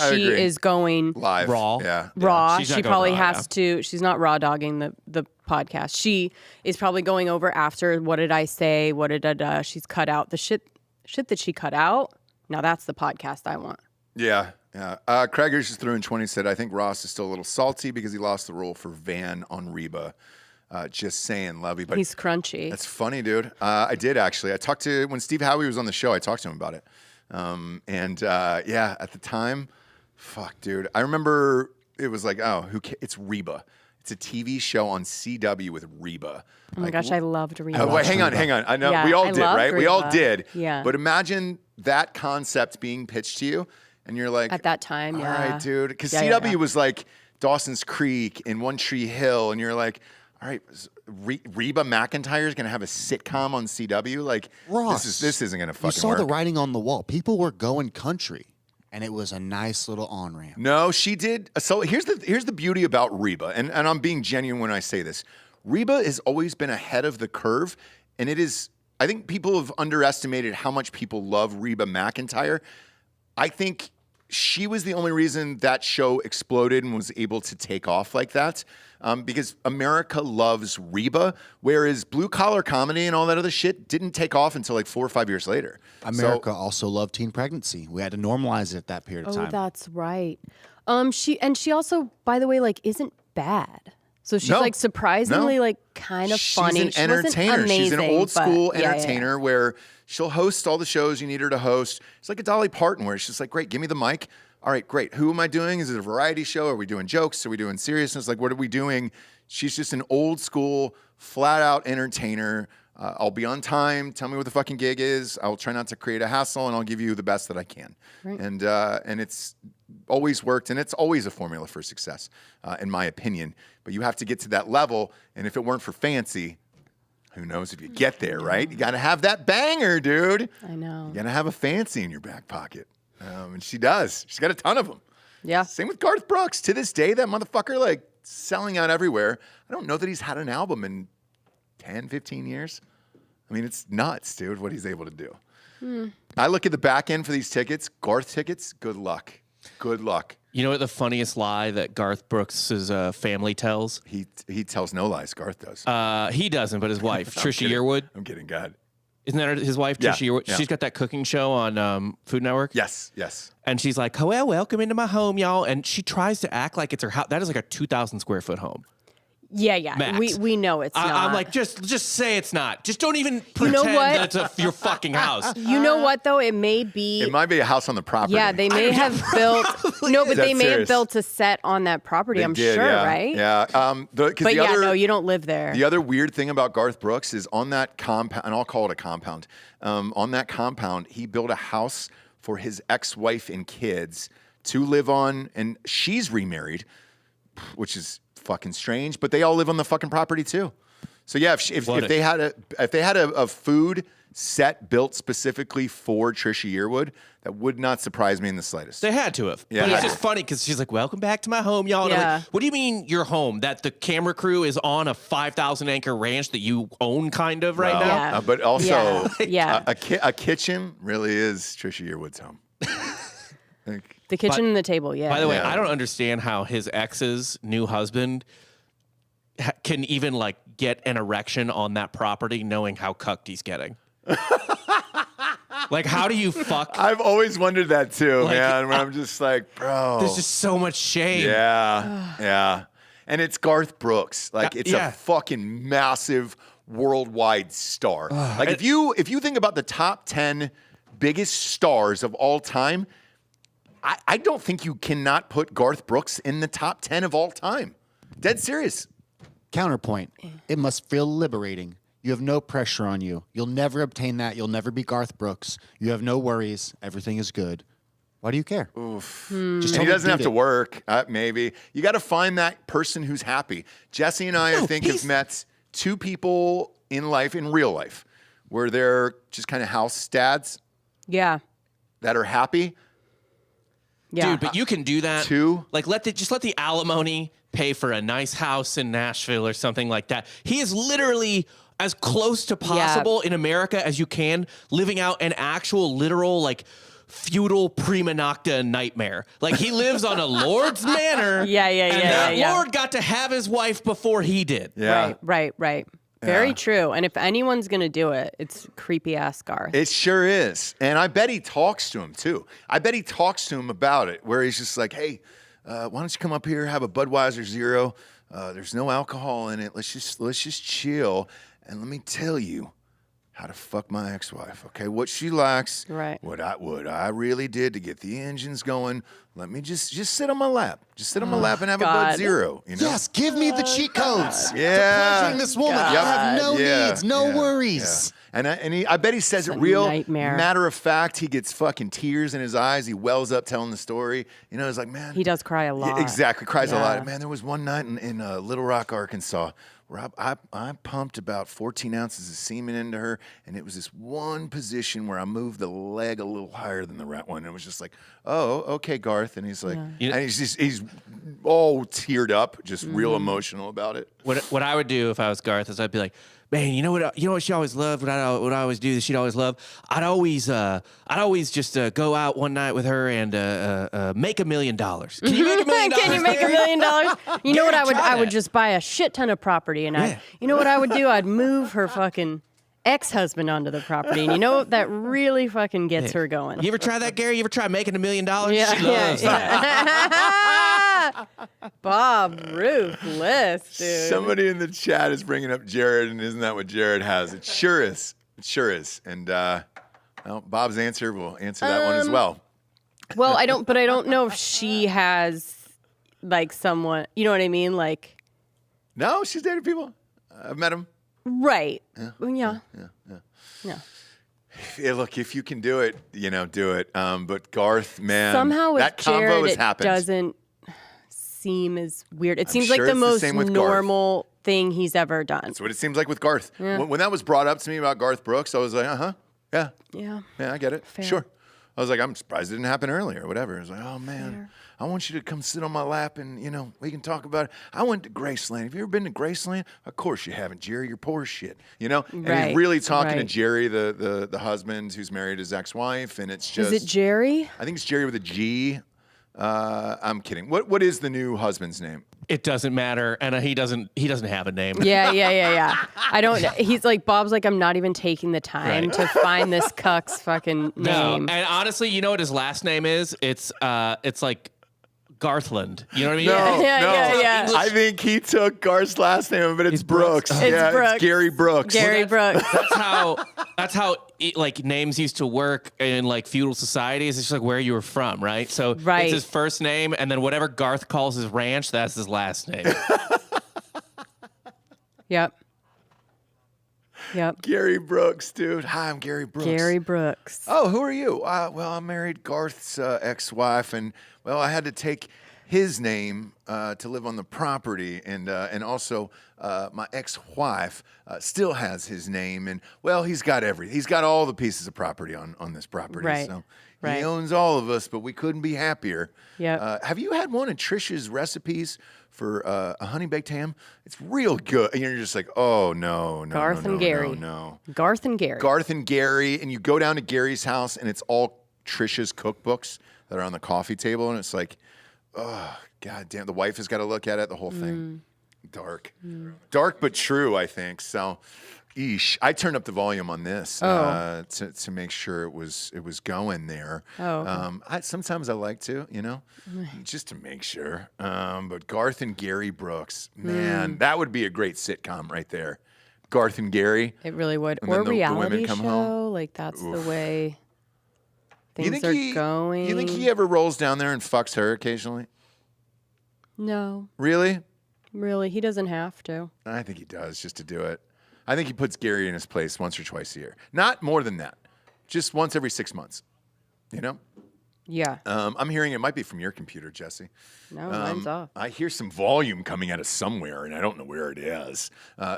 she is going live, raw. Raw. She's she probably has to. She's not raw dogging the podcast. She is probably going over after. What did I say? What did she's cut out the shit that she cut out? Now that's the podcast I want. Yeah. Craigers just threw in 20. Said I think Ross is still a little salty because he lost the role for Van on Reba. Just saying, Lovey. But he's crunchy. That's funny, dude. I did actually. I talked to when Steve Howey was on the show. I talked to him about it. At the time, fuck, dude. I remember it was like, it's Reba. It's a TV show on CW with Reba. Oh my gosh, I loved Reba. Wait, hang on. I know we all did, right? Reba. We all did. Yeah. But imagine that concept being pitched to you, and you're like, at that time, all right, dude, because CW was like Dawson's Creek and One Tree Hill, and you're like, all right, Reba McEntire is going to have a sitcom on CW. Like, Ross, this isn't going to fucking work. You saw the writing on the wall. People were going country, and it was a nice little on-ramp. No, she did. So here's the beauty about Reba, and I'm being genuine when I say this. Reba has always been ahead of the curve, and it is. I think people have underestimated how much people love Reba McEntire. I think she was the only reason that show exploded and was able to take off like that. Because America loves Reba, whereas blue-collar comedy and all that other shit didn't take off until like 4 or 5 years later. America also loved teen pregnancy. We had to normalize it at that period of time. Oh, that's right. She also, by the way, like isn't bad. So she's like surprisingly like kind of funny. She's an entertainer. She's an old school entertainer where she'll host all the shows you need her to host. It's like a Dolly Parton where she's like, great, give me the mic. All right, great. Who am I doing? Is it a variety show? Are we doing jokes? Are we doing seriousness? Like, what are we doing? She's just an old school, flat out entertainer. I'll be on time. Tell me what the fucking gig is. I'll try not to create a hassle, and I'll give you the best that I can. Right. And it's always worked, and it's always a formula for success, in my opinion. But you have to get to that level, and if it weren't for fancy, who knows if you get there, right? You got to have that banger, dude. I know. You got to have a fancy in your back pocket. And she does. She's got a ton of them. Yeah. Same with Garth Brooks. To this day, that motherfucker, like, selling out everywhere. I don't know that he's had an album in 10, 15 years. I mean, it's nuts, dude, what he's able to do. I look at the back end for these tickets, Garth tickets, good luck. Good luck. You know what the funniest lie that Garth Brooks' family tells? He tells no lies, Garth does. He doesn't, but his wife, Trisha Yearwood. I'm kidding, God. Isn't that his wife, Trisha Yearwood? Yeah. She's got that cooking show on Food Network. Yes. And she's like, well, welcome into my home, y'all. And she tries to act like it's her house. That is like a 2,000 square foot home. Yeah. Max. We know it's not. I'm like, just say it's not. Just don't even pretend that's your fucking house. You know what, though? It may be. It might be a house on the property. Yeah, they may have built. No, but they may have built a set on that property, I'm sure, right? Yeah. You don't live there. The other weird thing about Garth Brooks is on that compound, and I'll call it a compound. On that compound, he built a house for his ex-wife and kids to live on, and she's remarried, which is fucking strange, but they all live on the fucking property too. So yeah, if they had a food set built specifically for Trisha Yearwood, that would not surprise me in the slightest. They had to have. Yeah. But it's just funny because she's like, welcome back to my home, y'all. And I'm like, what do you mean your home? That the camera crew is on a 5,000 acre ranch that you own kind of right now? Yeah. But also, a kitchen really is Trisha Yearwood's home. The kitchen and the table, yeah. By the way, I don't understand how his ex's new husband can even like get an erection on that property knowing how cucked he's getting. Like, how do you fuck? I've always wondered that too, man. Where I'm just like, bro. There's just so much shame. Yeah. And it's Garth Brooks. Like, it's a fucking massive worldwide star. Like, if you think about the top 10 biggest stars of all time, I don't think you cannot put Garth Brooks in the top 10 of all time. Dead serious. Counterpoint. It must feel liberating. You have no pressure on you. You'll never obtain that. You'll never be Garth Brooks. You have no worries. Everything is good. Why do you care? Oof. Just he doesn't have to work. Maybe. You got to find that person who's happy. Jesse and I think, have met two people in real life, where they're just kind of house dads. Yeah. That are happy. Yeah. Dude, but you can do that. Too. Like, let the alimony pay for a nice house in Nashville or something like that. He is literally as close to possible in America as you can, living out an actual literal like feudal prima nocta nightmare. Like he lives on a lord's manor. And that lord got to have his wife before he did. Yeah. Right. Very true. And if anyone's going to do it, it's creepy ass Garth. It sure is. And I bet he talks to him too. I bet he talks to him about it, where he's just like, hey, why don't you come up here, have a Budweiser Zero. There's no alcohol in it. Let's just chill. And let me tell you how to fuck my ex-wife, okay? What she likes, what I really did to get the engines going. Let me just sit on my lap. Just sit on my lap and have a Bud Zero, you know? Yes, give me the cheat codes. Yeah. To pleasuring this woman. I have no needs, no worries. Yeah. And I bet he says it real matter of fact. He gets fucking tears in his eyes. He wells up telling the story. You know, it's like, man. He does cry a lot. Yeah, exactly, cries a lot. Man, there was one night in Little Rock, Arkansas, where I pumped about 14 ounces of semen into her, and it was this one position where I moved the leg a little higher than the right one. And it was just like, oh, okay, Garth. And he's like, and he's all teared up, just real emotional about it. What I would do if I was Garth is I'd be like, man, you know what she always loved? What I always do that she'd always love? I'd always just go out one night with her and make $1 million. Can you make $1 million? Can you make $1 million? You know what I would? I would just buy a shit ton of property, and you know what I would do? I'd move her fucking ex-husband onto the property, and you know that really fucking gets her going. You ever try that, Gary? You ever try making $1 million? Yeah, she loves that. Bob, ruthless, dude. Somebody in the chat is bringing up Jared, and isn't that what Jared has? It sure is. It sure is. And well, Bob's answer will answer that one as well. Well, I don't know if she has like someone. You know what I mean? Like, no, she's dated people. I've met them. Right. Yeah. Yeah, look, if you can do it, you know, do it. But Garth, man, somehow with that combo Jared, has it happened. Doesn't seem as weird. It seems sure like the most normal Garth. Thing he's ever done. That's what it seems like with Garth. Yeah. When that was brought up to me about Garth Brooks, I was like, yeah, I get it. Fair. Sure. I was like, I'm surprised it didn't happen earlier or whatever. I was like, oh, man, I want you to come sit on my lap and, you know, we can talk about it. I went to Graceland. Have you ever been to Graceland? Of course you haven't, Jerry. You're poor as shit, you know? And he's really talking to Jerry, the husband who's married his ex-wife, and it's just... Is it Jerry? I think it's Jerry with a G. I'm kidding. What is the new husband's name? It doesn't matter, and he doesn't have a name. Yeah. I don't. He's like Bob's like I'm not even taking the time to find this cuck's fucking name. And honestly, you know what his last name is? It's like Garthland. You know what I mean? No. Yeah. I think he took Garth's last name, but it's Brooks. It's Brooks. It's Gary Brooks. Brooks. That's how like names used to work in like feudal societies. It's just like where you were from, right? So it's his first name, and then whatever Garth calls his ranch, that's his last name. Yep. Gary Brooks, dude. Hi, I'm Gary Brooks. Gary Brooks. Oh, who are you? Well, I married Garth's ex-wife, and well, I had to take his name to live on the property, and also my ex-wife still has his name, and well, he's got everything. He's got all the pieces of property on this property. Right. So he owns all of us, but we couldn't be happier. Yeah. Have you had one of Trisha's recipes for a honey baked ham? It's real good. And you're just like, oh no, Garth and Gary. Garth and Gary, and you go down to Gary's house, and it's all Trisha's cookbooks that are on the coffee table, and it's like, oh, god damn, the wife has got to look at it, the whole thing. Dark but true, I think. So I turned up the volume on this to make sure it was going there. Sometimes I like to, you know, just to make sure. But Garth and Gary Brooks, man, that would be a great sitcom right there. Garth and Gary. It really would. And or the reality women come show. Home. Like that's the way things are going. You think he ever rolls down there and fucks her occasionally? No. Really? Really, he doesn't have to. I think he does just to do it. I think he puts Gary in his place once or twice a year. Not more than that. Just once every 6 months. You know? Yeah. I'm hearing it might be from your computer, Jesse. No, mine's off. I hear some volume coming out of somewhere, and I don't know where it is.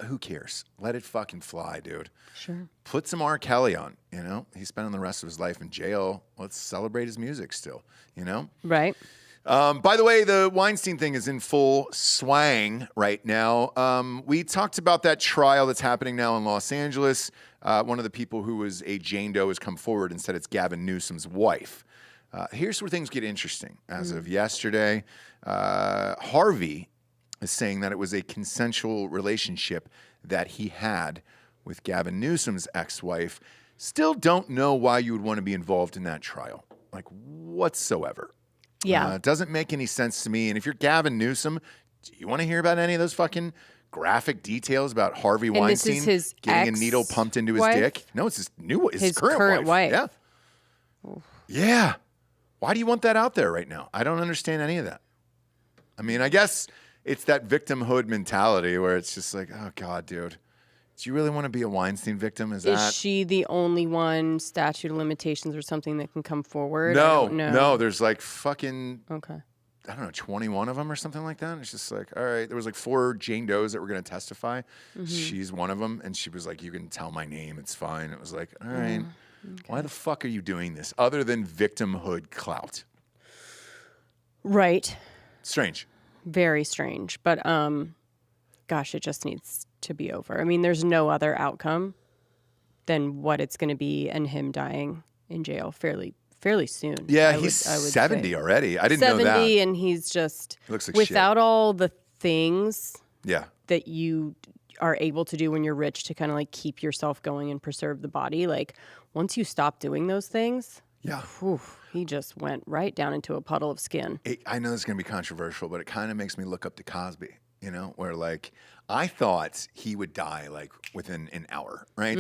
Who cares? Let it fucking fly, dude. Sure. Put some R. Kelly on, you know? He's spending the rest of his life in jail. Let's celebrate his music still, you know? Right. By the way, the Weinstein thing is in full swang right now. We talked about that trial that's happening now in Los Angeles. One of the people who was a Jane Doe has come forward and said it's Gavin Newsom's wife. Here's where things get interesting. As of yesterday, Harvey is saying that it was a consensual relationship that he had with Gavin Newsom's ex-wife. Still don't know why you would want to be involved in that trial, like whatsoever. Yeah. It doesn't make any sense to me. And if you're Gavin Newsom, do you want to hear about any of those fucking graphic details about Harvey Weinstein this is his getting a needle pumped into his dick? No, it's his current wife. Yeah. Oof. Yeah. Why do you want that out there right now? I don't understand any of that. I mean, I guess it's that victimhood mentality where it's just like, oh God, dude. Do you really want to be a Weinstein victim? Is she the only one, statute of limitations or something, that can come forward? No. There's like fucking, okay, I don't know, 21 of them or something like that. It's just like, all right, there was like 4 Jane Does that were going to testify. Mm-hmm. She's one of them. And she was like, you can tell my name. It's fine. It was like, all right, okay. Why the fuck are you doing this other than victimhood clout? Right. Strange. Very strange. But, gosh, it just needs to be over. I mean, there's no other outcome than what it's going to be and him dying in jail fairly soon. Yeah, he's 70 already. I didn't know that. 70, and he's just looks like without shit. all the things that you are able to do when you're rich to kind of like keep yourself going and preserve the body. Like once you stop doing those things, he just went right down into a puddle of skin. I know this is going to be controversial, but it kind of makes me look up to Cosby. You know, where like I thought he would die like within an hour, right?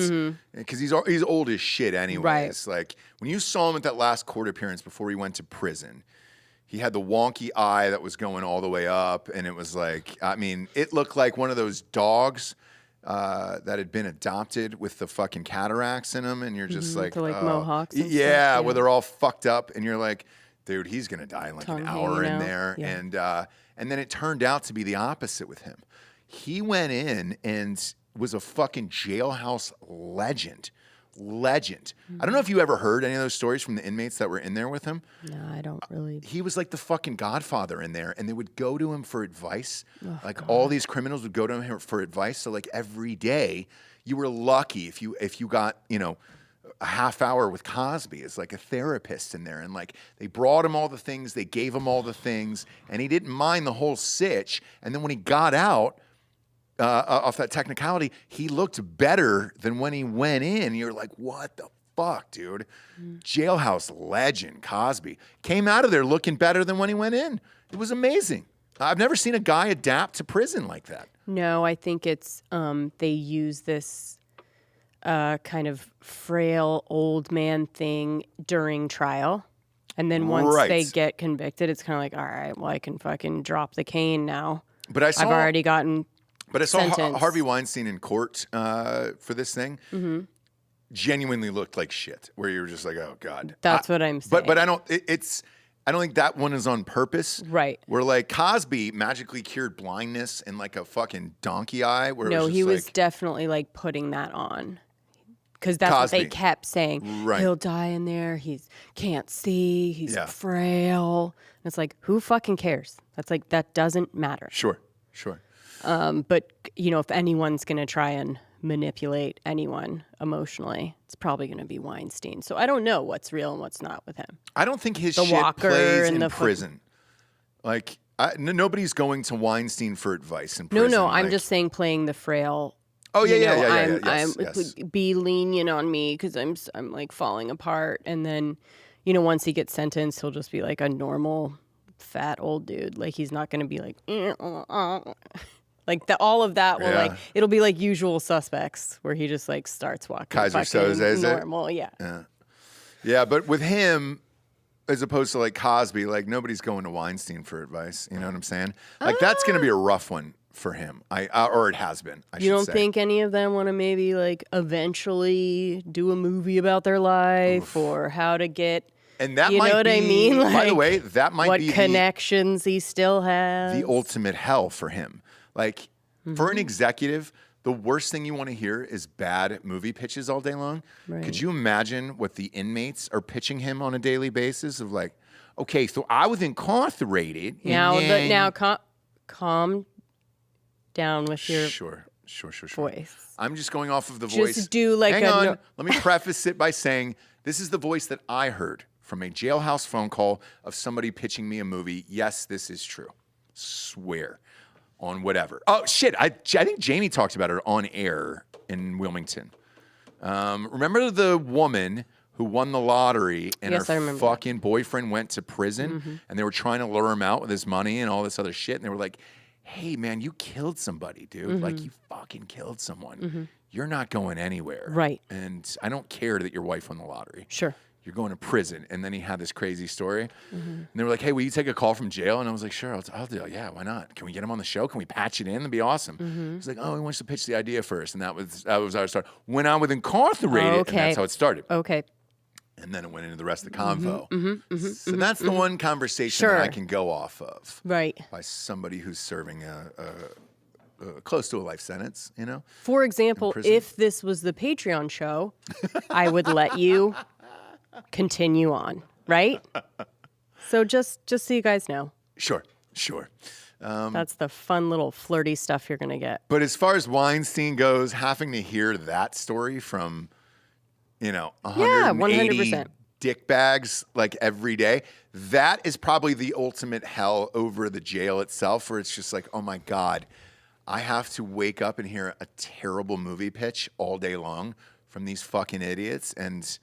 Because he's old as shit anyways. Right. Like when you saw him at that last court appearance before he went to prison, he had the wonky eye that was going all the way up, and it was like, I mean, it looked like one of those dogs that had been adopted with the fucking cataracts in them, and you're just like, mohawks. And yeah, stuff, where they're all fucked up, and you're like, dude, he's gonna die in like Tongue an hour in out. there, and then it turned out to be the opposite with him. He went in and was a fucking jailhouse legend. I don't know if you ever heard any of those stories from the inmates that were in there with him. No, I don't really. He was like the fucking godfather in there, and they would go to him for advice. All these criminals would go to him for advice. So like every day, you were lucky if you got, you know, a half hour with Cosby as like a therapist in there, and like they brought him all the things, they gave him all the things, and he didn't mind the whole sitch. And then when he got out off that technicality, he looked better than when he went in. You're like, what the fuck, dude? Jailhouse legend Cosby came out of there looking better than when he went in. It was amazing. I've never seen a guy adapt to prison like that. No, I think it's they use this kind of frail old man thing during trial. And then once they get convicted, it's kind of like, all right, well, I can fucking drop the cane now. But I've already gotten But I saw sentenced. Harvey Weinstein in court for this thing. Genuinely looked like shit. Where you were just like, oh God. That's what I'm saying. But I don't. I don't think that one is on purpose. Right. Where like Cosby magically cured blindness and like a fucking donkey eye. Where no, it was he was like, definitely like putting that on. Because that's Cosby. what they kept saying. Right. He'll die in there. He can't see. He's frail. And it's like, who fucking cares? That's like, that doesn't matter. Sure. But, you know, if anyone's going to try and manipulate anyone emotionally, it's probably going to be Weinstein. So I don't know what's real and what's not with him. I don't think his shit plays in prison. Like, nobody's going to Weinstein for advice in prison. No, I'm just saying playing the frail. Oh yeah, yes. Be lenient on me because I'm like falling apart, and then, you know, once he gets sentenced, he'll just be like a normal fat old dude. Like he's not going to be like, like all of that will like it'll be like Usual Suspects where he just like starts walking Kaiser Soze, normal, yeah. But with him, as opposed to like Cosby, like nobody's going to Weinstein for advice. You know what I'm saying? Like that's going to be a rough one for him. Or it has been. I should say. You don't think any of them want to maybe like eventually do a movie about their life or how to get? And that you might know what be, I mean? Like, by the way, that might be what connections he still has. The ultimate hell for him. Like for an executive, the worst thing you want to hear is bad movie pitches all day long. Right. Could you imagine what the inmates are pitching him on a daily basis of like, okay, so I was incarcerated. Calm down with your Sure. voice. I'm just going off of the voice. Just do like Hang on. Let me preface it by saying this is the voice that I heard from a jailhouse phone call of somebody pitching me a movie. Yes, this is true. Swear on whatever. Oh, shit. I think Jamie talked about it on air in Wilmington. Remember the woman who won the lottery and her fucking boyfriend went to prison and they were trying to lure him out with his money and all this other shit. And they were like, hey, man, you killed somebody, dude. Like, you fucking killed someone. You're not going anywhere. Right. And I don't care that your wife won the lottery. Sure. You're going to prison. And then he had this crazy story. And they were like, hey, will you take a call from jail? And I was like, sure, I'll do it. Yeah, why not? Can we get him on the show? Can we patch it in? That'd be awesome. He's like, oh, he wants to pitch the idea first. And that was our start. When I was incarcerated, and that's how it started. Okay. And then it went into the rest of the convo. So that's the one conversation that I can go off of. Right. By somebody who's serving close to a life sentence, you know? For example, if this was the Patreon show, I would let you continue on, right? So just so you guys know. Sure. That's the fun little flirty stuff you're going to get. But as far as Weinstein goes, having to hear that story from, 180 dick bags like every day, that is probably the ultimate hell over the jail itself, where it's just like, oh my God, I have to wake up and hear a terrible movie pitch all day long from these fucking idiots. And,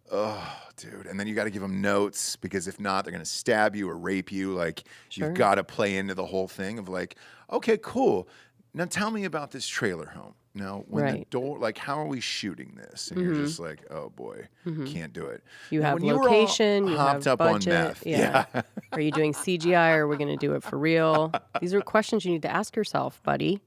oh, dude. And then you got to give them notes, because if not, they're going to stab you or rape you. Like, you've got to play into the whole thing of like, okay, cool. Now tell me about this trailer home. Now, when the door, like, how are we shooting this? And you're just like, oh boy, can't do it. You now, have location, you have up budget. On meth. Yeah. Are you doing CGI, or are we going to do it for real? These are questions you need to ask yourself, buddy.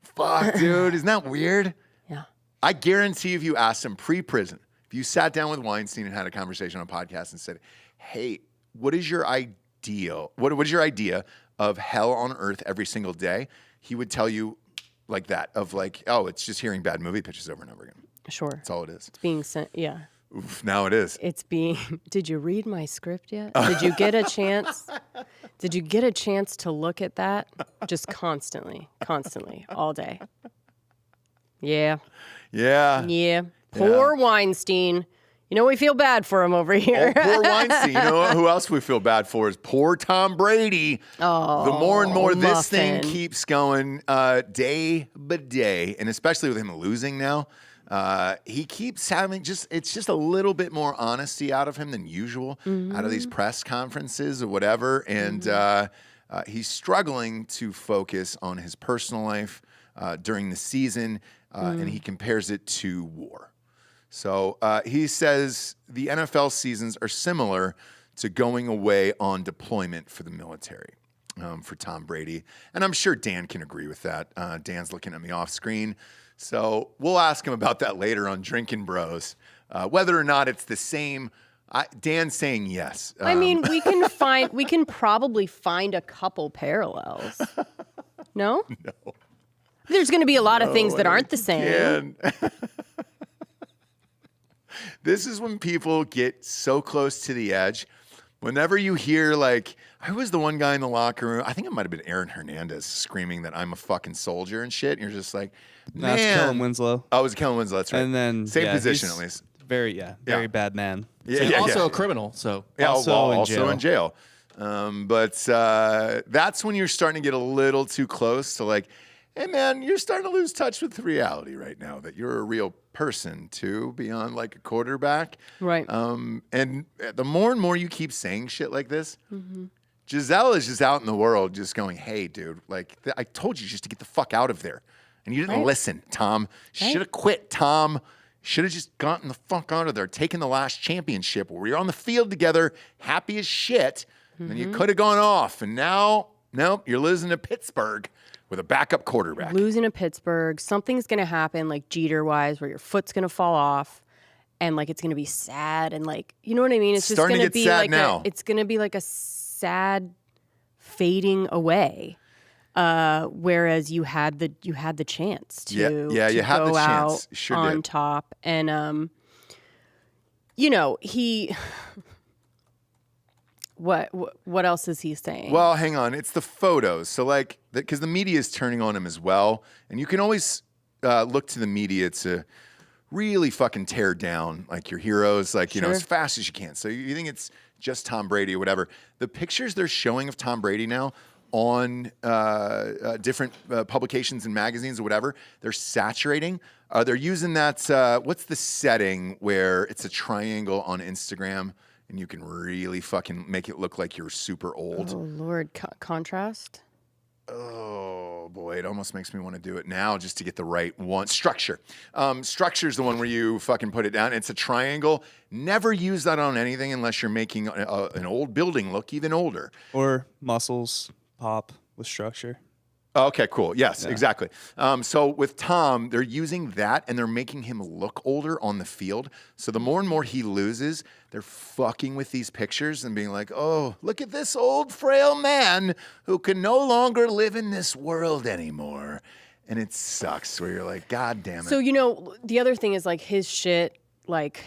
Fuck, dude. Isn't that weird? Yeah. I guarantee if you asked him pre-prison, if you sat down with Weinstein and had a conversation on a podcast and said, hey, what is your idea? What is your idea of hell on earth every single day? He would tell you like that, of like, oh, it's just hearing bad movie pitches over and over again. Sure. That's all it is. It's being sent, yeah. Oof, now it is. It's being, did you read my script yet? Did you get a chance? Did you get a chance to look at that? Just constantly, all day. Yeah. Poor Weinstein. We feel bad for him over here. Oh, poor Weinstein. You know who else we feel bad for is poor Tom Brady. Oh, the more and more this thing keeps going day by day, and especially with him losing now, he keeps having it's just a little bit more honesty out of him than usual out of these press conferences or whatever. And he's struggling to focus on his personal life during the season, and he compares it to war. So he says the NFL seasons are similar to going away on deployment for the military for Tom Brady. And I'm sure Dan can agree with that. Dan's looking at me off screen. So we'll ask him about that later on Drinking Bros, whether or not it's the same. Dan's saying yes. I mean, we can probably find a couple parallels. No? No. There's going to be a lot of things that aren't the same. This is when people get so close to the edge. Whenever you hear, like, I was the one guy in the locker room, I think it might have been Aaron Hernandez screaming that I'm a fucking soldier and shit. And you're just like, man. That's Kellen Winslow. Oh, it was Kellen Winslow. That's right. And then same position at least. Very bad man. Also a criminal. So also in jail. But that's when you're starting to get a little too close to like, hey man, you're starting to lose touch with reality right now, that you're a real person too, beyond like a quarterback. Right. And the more and more you keep saying shit like this, Giselle is just out in the world just going, hey dude, like I told you just to get the fuck out of there. And you didn't listen, Tom. Should have quit, Tom. Should have just gotten the fuck out of there, taken the last championship where we were on the field together, happy as shit. And you could have gone off. And now, nope, you're losing to Pittsburgh with a backup quarterback. Losing to Pittsburgh, something's going to happen, like Jeter-wise, where your foot's going to fall off, and like it's going to be sad, and like, you know what I mean? It's just going to be like it's going to be like a sad fading away. Whereas you had the chance to you had go the out chance. Sure on did. top, and he. What else is he saying? Well, hang on. It's the photos. So like, because the media is turning on him as well. And you can always look to the media to really fucking tear down like your heroes, like, you know, as fast as you can. So you think it's just Tom Brady or whatever. The pictures they're showing of Tom Brady now on different publications and magazines or whatever, they're saturating. They're using that, what's the setting where it's a triangle on Instagram and you can really fucking make it look like you're super old? Oh, Lord. Contrast? Oh, boy. It almost makes me want to do it now just to get the right one. Structure. Structure is the one where you fucking put it down. It's a triangle. Never use that on anything unless you're making an old building look even older. Or muscles pop with structure. Okay, cool. Yes, exactly. So with Tom, they're using that and they're making him look older on the field. So the more and more he loses, they're fucking with these pictures and being like, oh, look at this old frail man who can no longer live in this world anymore. And it sucks where you're like, God damn it. So, you know, the other thing is like his shit, like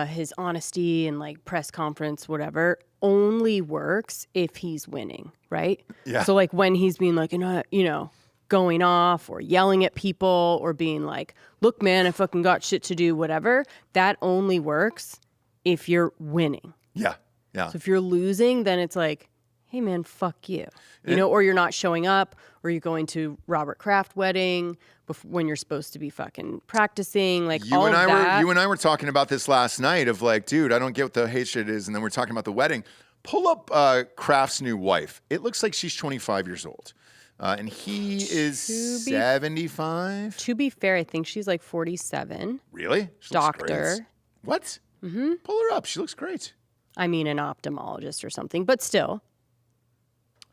his honesty and like press conference, whatever, only works if he's winning, right? Yeah. So like when he's being like, you know, going off or yelling at people or being like, look, man, I fucking got shit to do, whatever, that only works if you're winning. Yeah. Yeah. So if you're losing, then it's like, hey, man, fuck you. You know, or you're not showing up, or you're going to Robert Kraft wedding when you're supposed to be fucking practicing, like all of that. You and I were talking about this last night of like, dude, I don't get what the hatred is. And then we're talking about the wedding. Pull up Kraft's new wife. It looks like she's 25 years old. And he is 75. To be fair, I think she's like 47. Really? She Doctor. What? Mm-hmm. Pull her up. She looks great. I mean, an ophthalmologist or something, but still.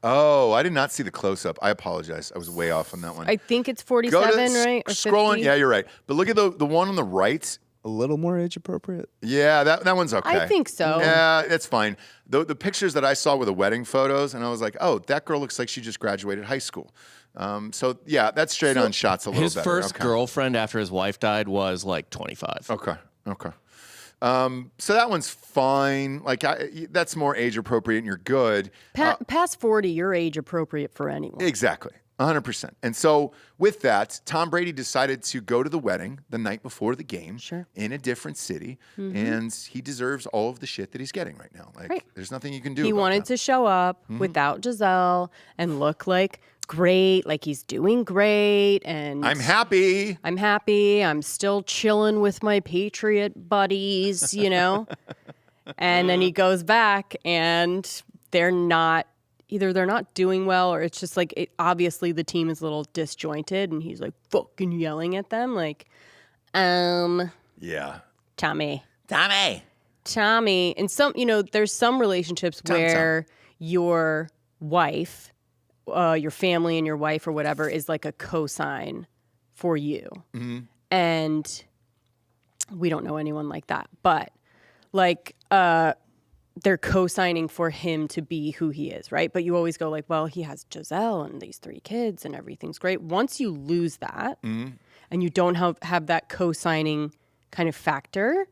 Oh, I did not see the close-up. I apologize. I was way off on that one. I think it's 47, right? Or scrolling. 50? Yeah, you're right. But look at the one on the right. A little more age appropriate. Yeah, that one's okay. I think so. Yeah, that's fine. The pictures that I saw were the wedding photos, and I was like, oh, that girl looks like she just graduated high school. So, yeah, that's straight on shots a little better. His first girlfriend after his wife died was like 25. Okay. So that one's fine. Like that's more age appropriate, and you're good. Past 40, you're age appropriate for anyone. Exactly, 100%. And so with that, Tom Brady decided to go to the wedding the night before the game, in a different city, and he deserves all of the shit that he's getting right now. Like, there's nothing you can do. He wanted to show up without Giselle and look like great, like he's doing great, and I'm happy. I'm still chilling with my Patriot buddies, you know. And then he goes back, and they're not doing well, or it's just like obviously the team is a little disjointed, and he's like fucking yelling at them, like, yeah, Tommy. And some, you know, there's some relationships where your wife. Your family and your wife or whatever is like a cosign for you. Mm-hmm. And we don't know anyone like that. But like they're co-signing for him to be who he is, right? But you always go like, well, he has Giselle and these 3 kids and everything's great. Once you lose that and you don't have that co-signing kind of factor,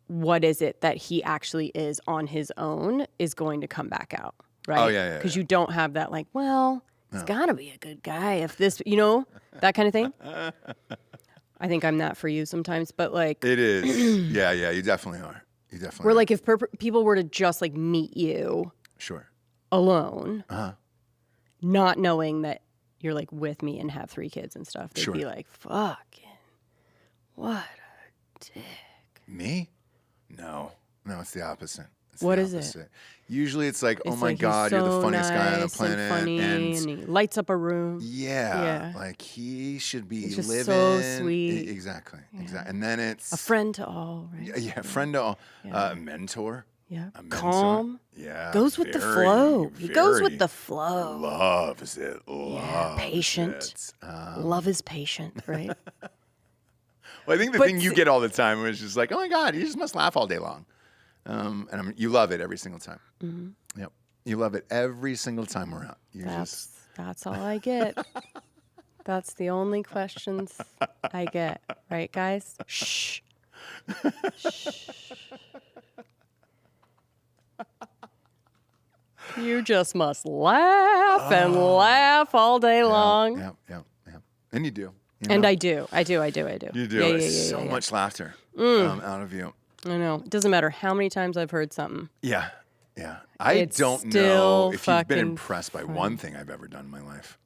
what is it that he actually is on his own is going to come back out. Right? Oh, yeah. Because you don't have that, like, well, he's got to be a good guy if this, you know, that kind of thing. I think I'm that for you sometimes, but like. It is. Yeah, you definitely are. Where like if people were to just like meet you. Alone. Not knowing that you're like with me and have 3 kids and stuff. They'd be like, fucking, what a dick. Me? No, it's the opposite. What is it? Usually it's like, oh my God, you're the funniest guy on the planet. And funny, and he lights up a room. Yeah. Like he should be it's just living. So sweet. Exactly. And then it's a friend to all, right? Yeah, friend to all. A mentor. Yeah. A mentor. Calm. Yeah. Goes with the flow. He goes with the flow. Loves it. Patient. Love is patient, right? Well, I think the thing you get all the time is just like, oh my God, you just must laugh all day long. And you love it every single time. Mm-hmm. Yep. You love it every single time we're out. That's all I get. That's the only questions I get. Right, guys? Shh. Shh. You just must laugh and laugh all day long. Yeah. And you do. And I do. I do. You do. So much laughter out of you. I know. It doesn't matter how many times I've heard something. Yeah. I don't know if you've been impressed by one thing I've ever done in my life.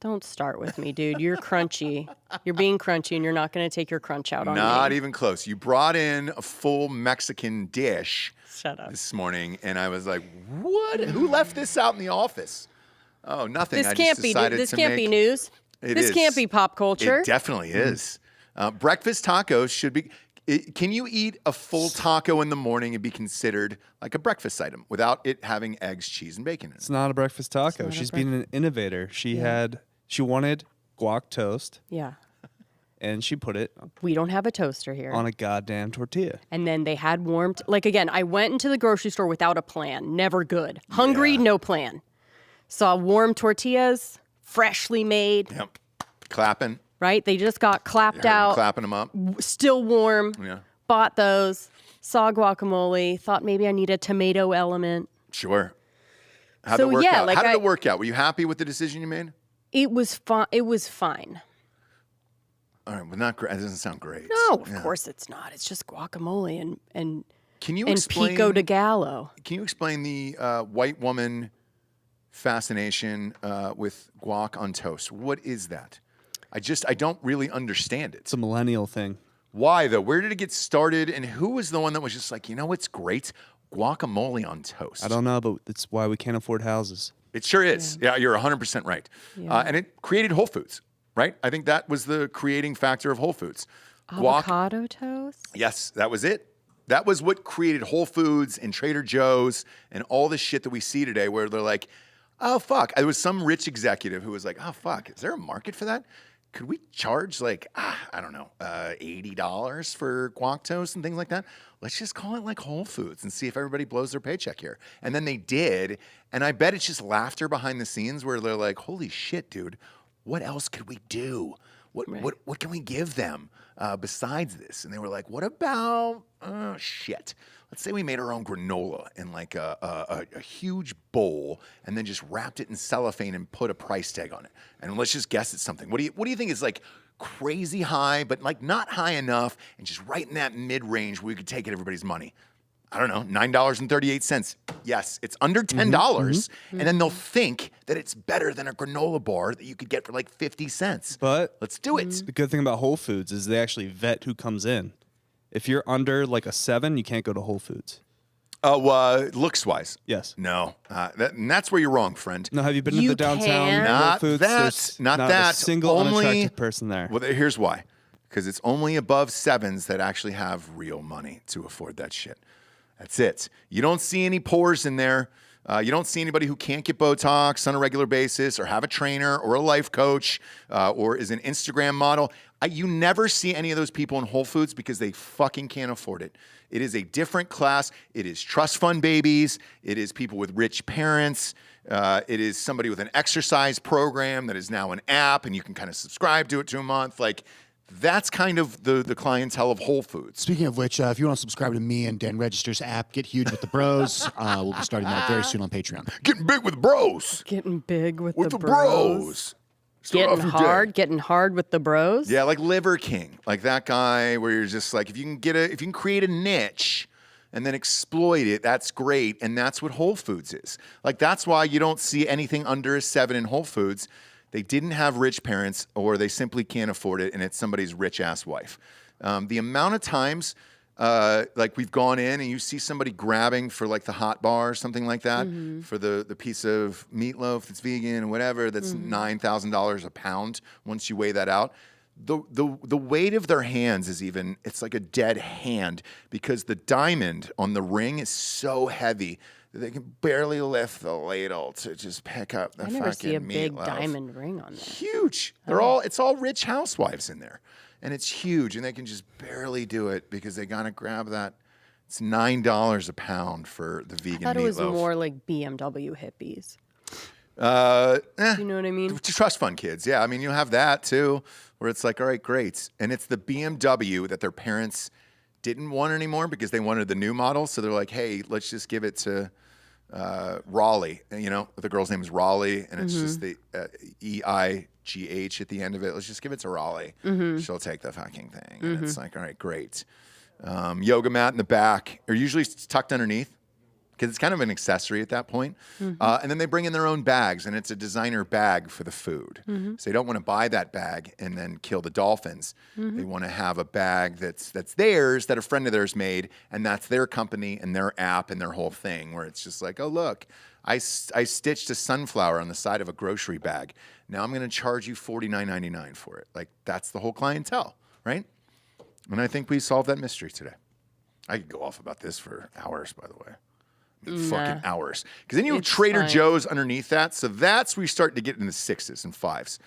Don't start with me, dude. You're crunchy. You're being crunchy, and you're not going to take your crunch out on me. Not even close. You brought in a full Mexican dish this morning, and I was like, what? Who left this out in the office? Oh, nothing. This can't be news. This can't be pop culture. It definitely is. Breakfast tacos should be... Can you eat a full taco in the morning and be considered like a breakfast item without it having eggs, cheese, and bacon in it? It's not a breakfast taco. She's being an innovator. She wanted guac toast. Yeah. And she put it. We don't have a toaster here. On a goddamn tortilla. And then they had warmed. Like, again, I went into the grocery store without a plan. Never good. Hungry, no plan. Saw warm tortillas, freshly made. Yep. Clapping. Right? They just got clapped out. Clapping them up. Still warm. Yeah. Bought those. Saw guacamole. Thought maybe I need a tomato element. Sure. How did it work out? How did it work out? Were you happy with the decision you made? It was fine. It was fine. All right, but not great. It doesn't sound great. No, of course it's not. It's just guacamole and can you explain, pico de gallo. Can you explain the white woman fascination with guac on toast? What is that? I don't really understand it. It's a millennial thing. Why, though? Where did it get started? And who was the one that was just like, you know what's great? Guacamole on toast. I don't know, but it's why we can't afford houses. It sure is. Yeah, you're 100% right. Yeah. And it created Whole Foods, right? I think that was the creating factor of Whole Foods. Avocado toast? Yes, that was it. That was what created Whole Foods and Trader Joe's and all the shit that we see today where they're like, oh, fuck. There was some rich executive who was like, oh, fuck. Is there a market for that? Could we charge like, I don't know, $80 for guac toast and things like that? Let's just call it like Whole Foods and see if everybody blows their paycheck here. And then they did. And I bet it's just laughter behind the scenes where they're like, holy shit, dude, what else could we do? What can we give them besides this? And they were like, what about, shit. Let's say we made our own granola in like a huge bowl and then just wrapped it in cellophane and put a price tag on it. And let's just guess at something. What do you think is like crazy high, but like not high enough and just right in that mid-range where we could take it everybody's money? I don't know, $9.38. Yes, it's under $10. And then they'll think that it's better than a granola bar that you could get for like 50 cents. But let's do it. The good thing about Whole Foods is they actually vet who comes in. If you're under like a 7, you can't go to Whole Foods. Oh, looks-wise? Yes. No. And that's where you're wrong, friend. No, have you been to the downtown Whole Foods? Not that. A single unattractive person there. Well, here's why. Because it's only above 7s that actually have real money to afford that shit. That's it. You don't see any pores in there. You don't see anybody who can't get Botox on a regular basis or have a trainer or a life coach or is an Instagram model. You never see any of those people in Whole Foods because they fucking can't afford it. It is a different class. It is trust fund babies. It is people with rich parents. It is somebody with an exercise program that is now an app and you can kind of subscribe to it to a month. Like, that's kind of the clientele of Whole Foods. Speaking of which, if you want to subscribe to me and Dan Register's app, Get Huge with the Bros, we'll be starting that very soon on Patreon. Getting big with the bros. Getting big with the bros. Getting hard with the bros. Yeah, like Liver King, like that guy where you're just like, if you can create a niche and then exploit it, that's great. And that's what Whole Foods is. Like, that's why you don't see anything under a 7 in Whole Foods. They didn't have rich parents or they simply can't afford it, and it's somebody's rich-ass wife. The amount of times, like we've gone in and you see somebody grabbing for like the hot bar or something like that for the piece of meatloaf that's vegan or whatever, that's $9,000 a pound once you weigh that out. The weight of their hands is it's like a dead hand because the diamond on the ring is so heavy they can barely lift the ladle to just pick up the fucking meatloaf. I never see a big diamond ring on there. Huge. It's all rich housewives in there. And it's huge, and they can just barely do it because they gotta grab that. It's $9 a pound for the vegan meatloaf. I thought it was more like BMW hippies. You know what I mean? Trust fund kids, yeah. I mean, you have that too, where it's like, all right, great. And it's the BMW that their parents didn't want anymore because they wanted the new model. So they're like, hey, let's just give it to Raleigh. You know, the girl's name is Raleigh, and it's just the EIGH at the end of it. Let's just give it to Raleigh. She'll take the fucking thing. And it's like, all right, great. Yoga mat in the back, or usually tucked underneath, because it's kind of an accessory at that point. And then they bring in their own bags, and it's a designer bag for the food. So you don't want to buy that bag and then kill the dolphins. They want to have a bag that's theirs, that a friend of theirs made, and that's their company and their app and their whole thing, where it's just like, oh, look, I stitched a sunflower on the side of a grocery bag. Now I'm going to charge you $49.99 for it. Like, that's the whole clientele, right? And I think we solved that mystery today. I could go off about this for hours, by the way. Fucking hours. Because then you have Trader Joe's underneath that. So that's where you start to get into 6s and 5s,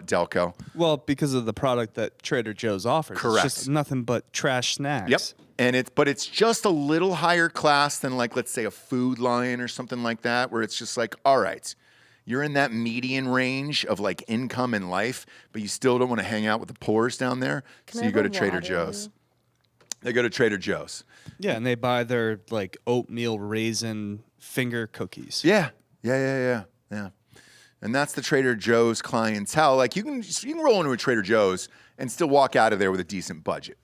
Delco. Well, because of the product that Trader Joe's offers. Correct. It's just nothing but trash snacks. Yep. And but it's just a little higher class than, like, let's say a Food Lion or something like that, where it's just like, all right, you're in that median range of, like, income in life, but you still don't want to hang out with the poors down there. So you go to Trader Joe's. They go to Trader Joe's. Yeah, and they buy their, like, oatmeal raisin finger cookies. Yeah. And that's the Trader Joe's clientele. Like, you can roll into a Trader Joe's and still walk out of there with a decent budget.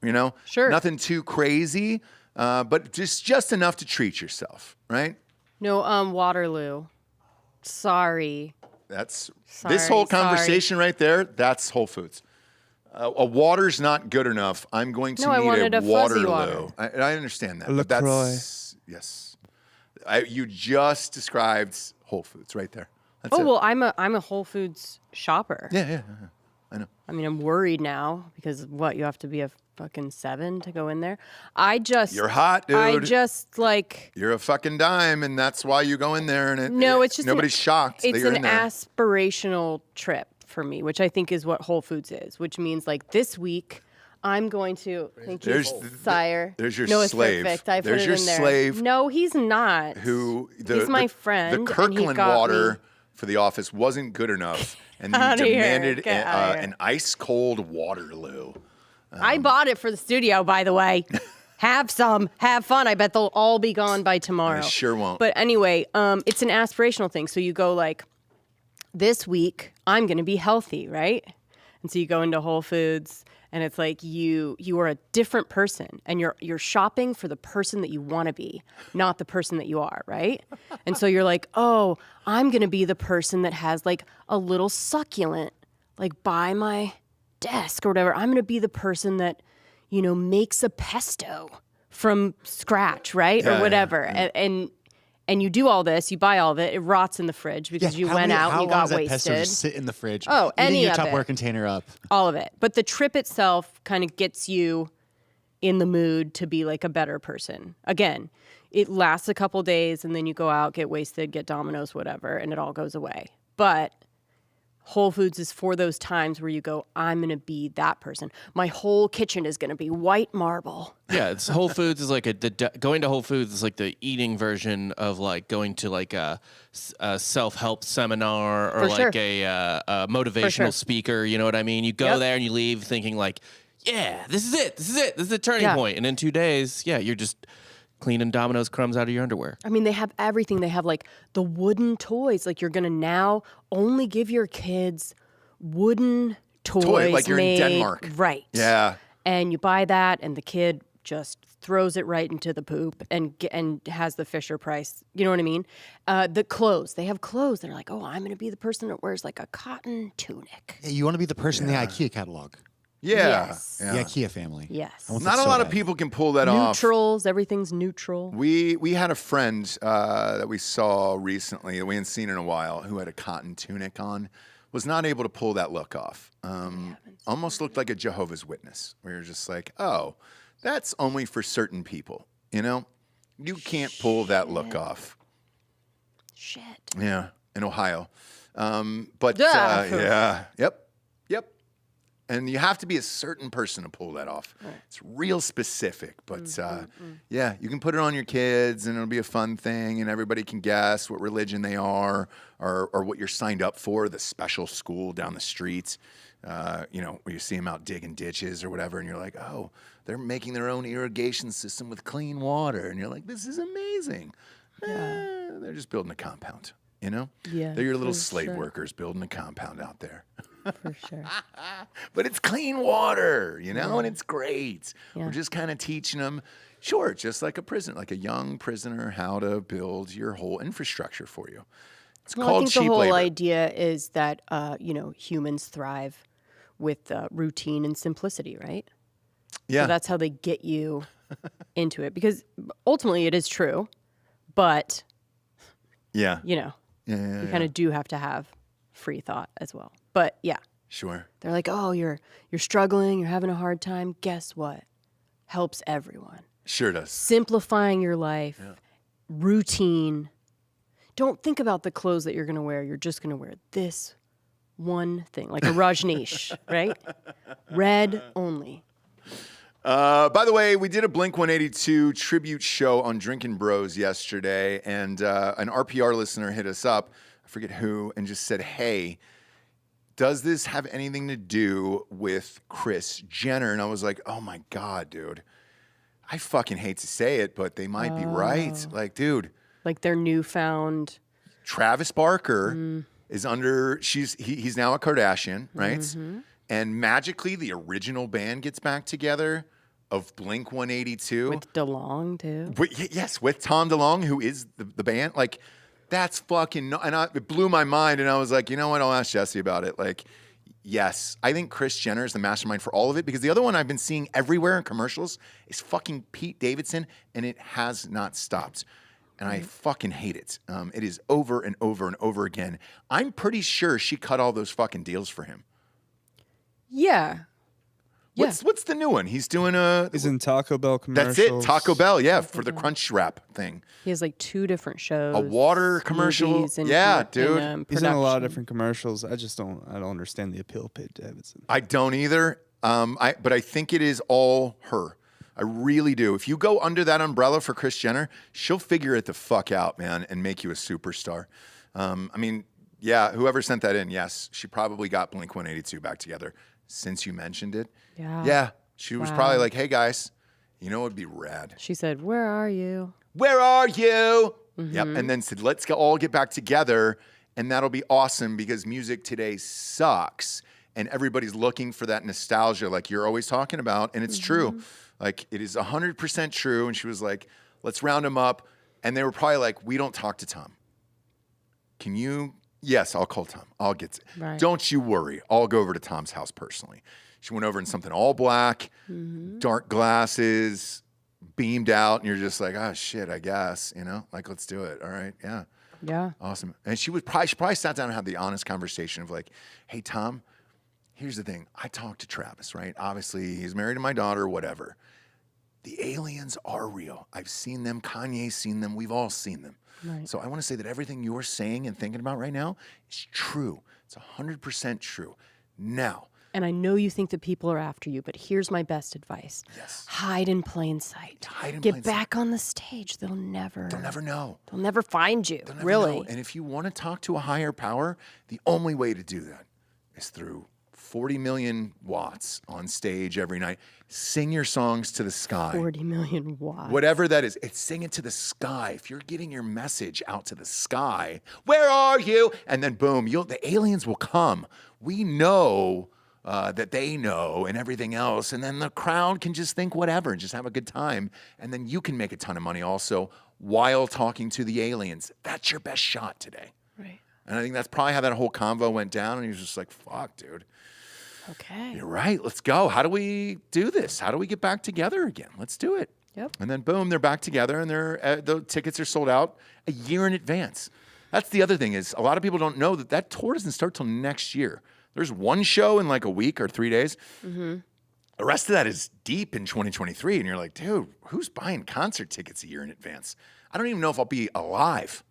You know? Sure. Nothing too crazy, but just enough to treat yourself, right? No, Waterloo. Sorry. This whole conversation right there, that's Whole Foods. A water's not good enough. I'm going to need a Waterloo. Water. I understand that. But that's, yes. You just described Whole Foods right there. That's it. Well, I'm a Whole Foods shopper. Yeah. I know. I mean, I'm worried now because you have to be a fucking 7 to go in there. You're hot, dude. You're a fucking dime, and that's why you go in there. And it's just nobody's shocked that you're in there. It's an aspirational trip for me, which I think is what Whole Foods is, which means, like, this week I'm going to. Thank you, sire. There's your slave. Perfect. I put it in there. Slave. No, he's not. He's my friend. The Kirkland water for the office wasn't good enough, and you demanded an ice cold Waterloo. I bought it for the studio, by the way. Have some. Have fun. I bet they'll all be gone by tomorrow. I sure won't. But anyway, it's an aspirational thing. So you go, like, this week I'm going to be healthy, right? And so you go into Whole Foods, and it's like you are a different person, and you're shopping for the person that you want to be, not the person that you are, right? And so you're like, oh, I'm going to be the person that has, like, a little succulent, like, by my desk or whatever. I'm going to be the person that, makes a pesto from scratch, right? Or whatever. Yeah. And you do all this, you buy all of it, it rots in the fridge because you went out and you got wasted. How long does that pesto just sit in the fridge? Oh, any of it. Tupperware container up. All of it. But the trip itself kind of gets you in the mood to be, like, a better person. Again, it lasts a couple days, and then you go out, get wasted, get Domino's, whatever, and it all goes away. But Whole Foods is for those times where you go, I'm going to be that person. My whole kitchen is going to be white marble. Yeah, it's Whole Foods is like going to Whole Foods is like the eating version of, like, going to, like, a self-help seminar or like a motivational speaker. You know what I mean? You go there and you leave thinking, like, yeah, this is it. This is the turning point. And in 2 days, you're just cleaning Domino's crumbs out of your underwear. I mean, they have everything. They have, like, the wooden toys. Like, you're going to now only give your kids wooden toys like you're in Denmark. Right. Yeah. And you buy that, and the kid just throws it right into the poop and has the Fisher Price. You know what I mean? The clothes. They have clothes. They're like, oh, I'm going to be the person that wears, like, a cotton tunic. Yeah, you want to be the person in the IKEA catalog. Yeah. Yes. The IKEA family. Yes. Not a lot of people can pull that off. Neutrals. Everything's neutral. We had a friend that we saw recently that we hadn't seen in a while who had a cotton tunic on. Was not able to pull that look off. Almost looked like a Jehovah's Witness. Where you're just like, oh, that's only for certain people. You know? You can't pull that look off. Shit. Yeah. In Ohio. Yeah. Yep. And you have to be a certain person to pull that off. Right. It's real specific, but yeah, you can put it on your kids, and it'll be a fun thing, and everybody can guess what religion they are, or what you're signed up for. The special school down the street, where you see them out digging ditches or whatever, and you're like, oh, they're making their own irrigation system with clean water, and you're like, this is amazing. They're just building a compound, you know? Yeah. They're your little slave workers building a compound out there. For sure. But it's clean water, you know, and it's great. Yeah. We're just kind of teaching them, sure, just like a prisoner, like a young prisoner, how to build your whole infrastructure for you. It's called cheap labor. The whole idea is that, humans thrive with routine and simplicity, right? Yeah. So that's how they get you into it. Because ultimately it is true, but, you kind of do have to have free thought as well. But yeah. Sure. They're like, oh, you're struggling, you're having a hard time. Guess what? Helps everyone. Sure does. Simplifying your life, routine. Don't think about the clothes that you're going to wear. You're just going to wear this one thing, like a Rajneesh, right? Red only. By the way, we did a Blink-182 tribute show on Drinkin' Bros yesterday, and an RPR listener hit us up, I forget who, and just said, hey, does this have anything to do with Kris Jenner? And I was like, oh my God, dude. I fucking hate to say it, but they might be right. Like, dude. Like their newfound. Travis Barker is under, he's now a Kardashian, right? Mm-hmm. And magically the original band gets back together of Blink-182. With DeLonge, too. Yes, with Tom DeLonge, who is the band. Like, that's fucking, it blew my mind. And I was like, you know what? I'll ask Jesse about it. Like, yes, I think Kris Jenner is the mastermind for all of it, because the other one I've been seeing everywhere in commercials is fucking Pete Davidson, and it has not stopped. And I fucking hate it. It is over and over and over again. I'm pretty sure she cut all those fucking deals for him. Yeah. What's the new one? He's doing He's in Taco Bell commercials. That's it, Taco Bell, for the Crunch Wrap thing. He has like 2 different shows. A water commercial. Yeah, dude. He's in a lot of different commercials. I don't understand the appeal of Pete Davidson. I don't either. But I think it is all her. I really do. If you go under that umbrella for Kris Jenner, she'll figure it the fuck out, man, and make you a superstar. Whoever sent that in, yes, she probably got Blink-182 back together since you mentioned it. Yeah. Yeah. She was probably like, hey, guys, you know what would be rad? She said, where are you? Where are you? Mm-hmm. Yep. And then said, let's all get back together, and that'll be awesome, because music today sucks, and everybody's looking for that nostalgia like you're always talking about, and it's true. Like, it is 100% true. And she was like, let's round them up. And they were probably like, we don't talk to Tom. Can you? Yes, I'll call Tom. I'll get it. Right. Don't you worry. I'll go over to Tom's house personally. She went over in something all black, dark glasses, beamed out. And you're just like, oh, shit, I guess, like, let's do it. All right. Yeah. Yeah. Awesome. And she probably sat down and had the honest conversation of like, hey, Tom, here's the thing. I talked to Travis, right? Obviously, he's married to my daughter, whatever. The aliens are real. I've seen them. Kanye's seen them. We've all seen them. Right. So I want to say that everything you're saying and thinking about right now is true. It's 100% true. Now. And I know you think that people are after you, but here's my best advice. Yes. Hide in plain sight. Get back on the stage. They'll never know. They'll never find you. They'll never really. know. And if you want to talk to a higher power, the only way to do that is through 40 million watts on stage every night. Sing your songs to the sky. 40 million watts. Whatever that is, sing it to the sky. If you're getting your message out to the sky, where are you? And then boom, the aliens will come. We know that they know and everything else. And then the crowd can just think whatever and just have a good time. And then you can make a ton of money also while talking to the aliens. That's your best shot today. Right. And I think that's probably how that whole convo went down. And he was just like, fuck, dude. Okay. You're right. Let's go. How do we do this? How do we get back together again? Let's do it. Yep. And then boom, they're back together, and the tickets are sold out a year in advance. That's the other thing is a lot of people don't know that tour doesn't start till next year. There's one show in like a week or 3 days. Mm-hmm. The rest of that is deep in 2023, and you're like, dude, who's buying concert tickets a year in advance? I don't even know if I'll be alive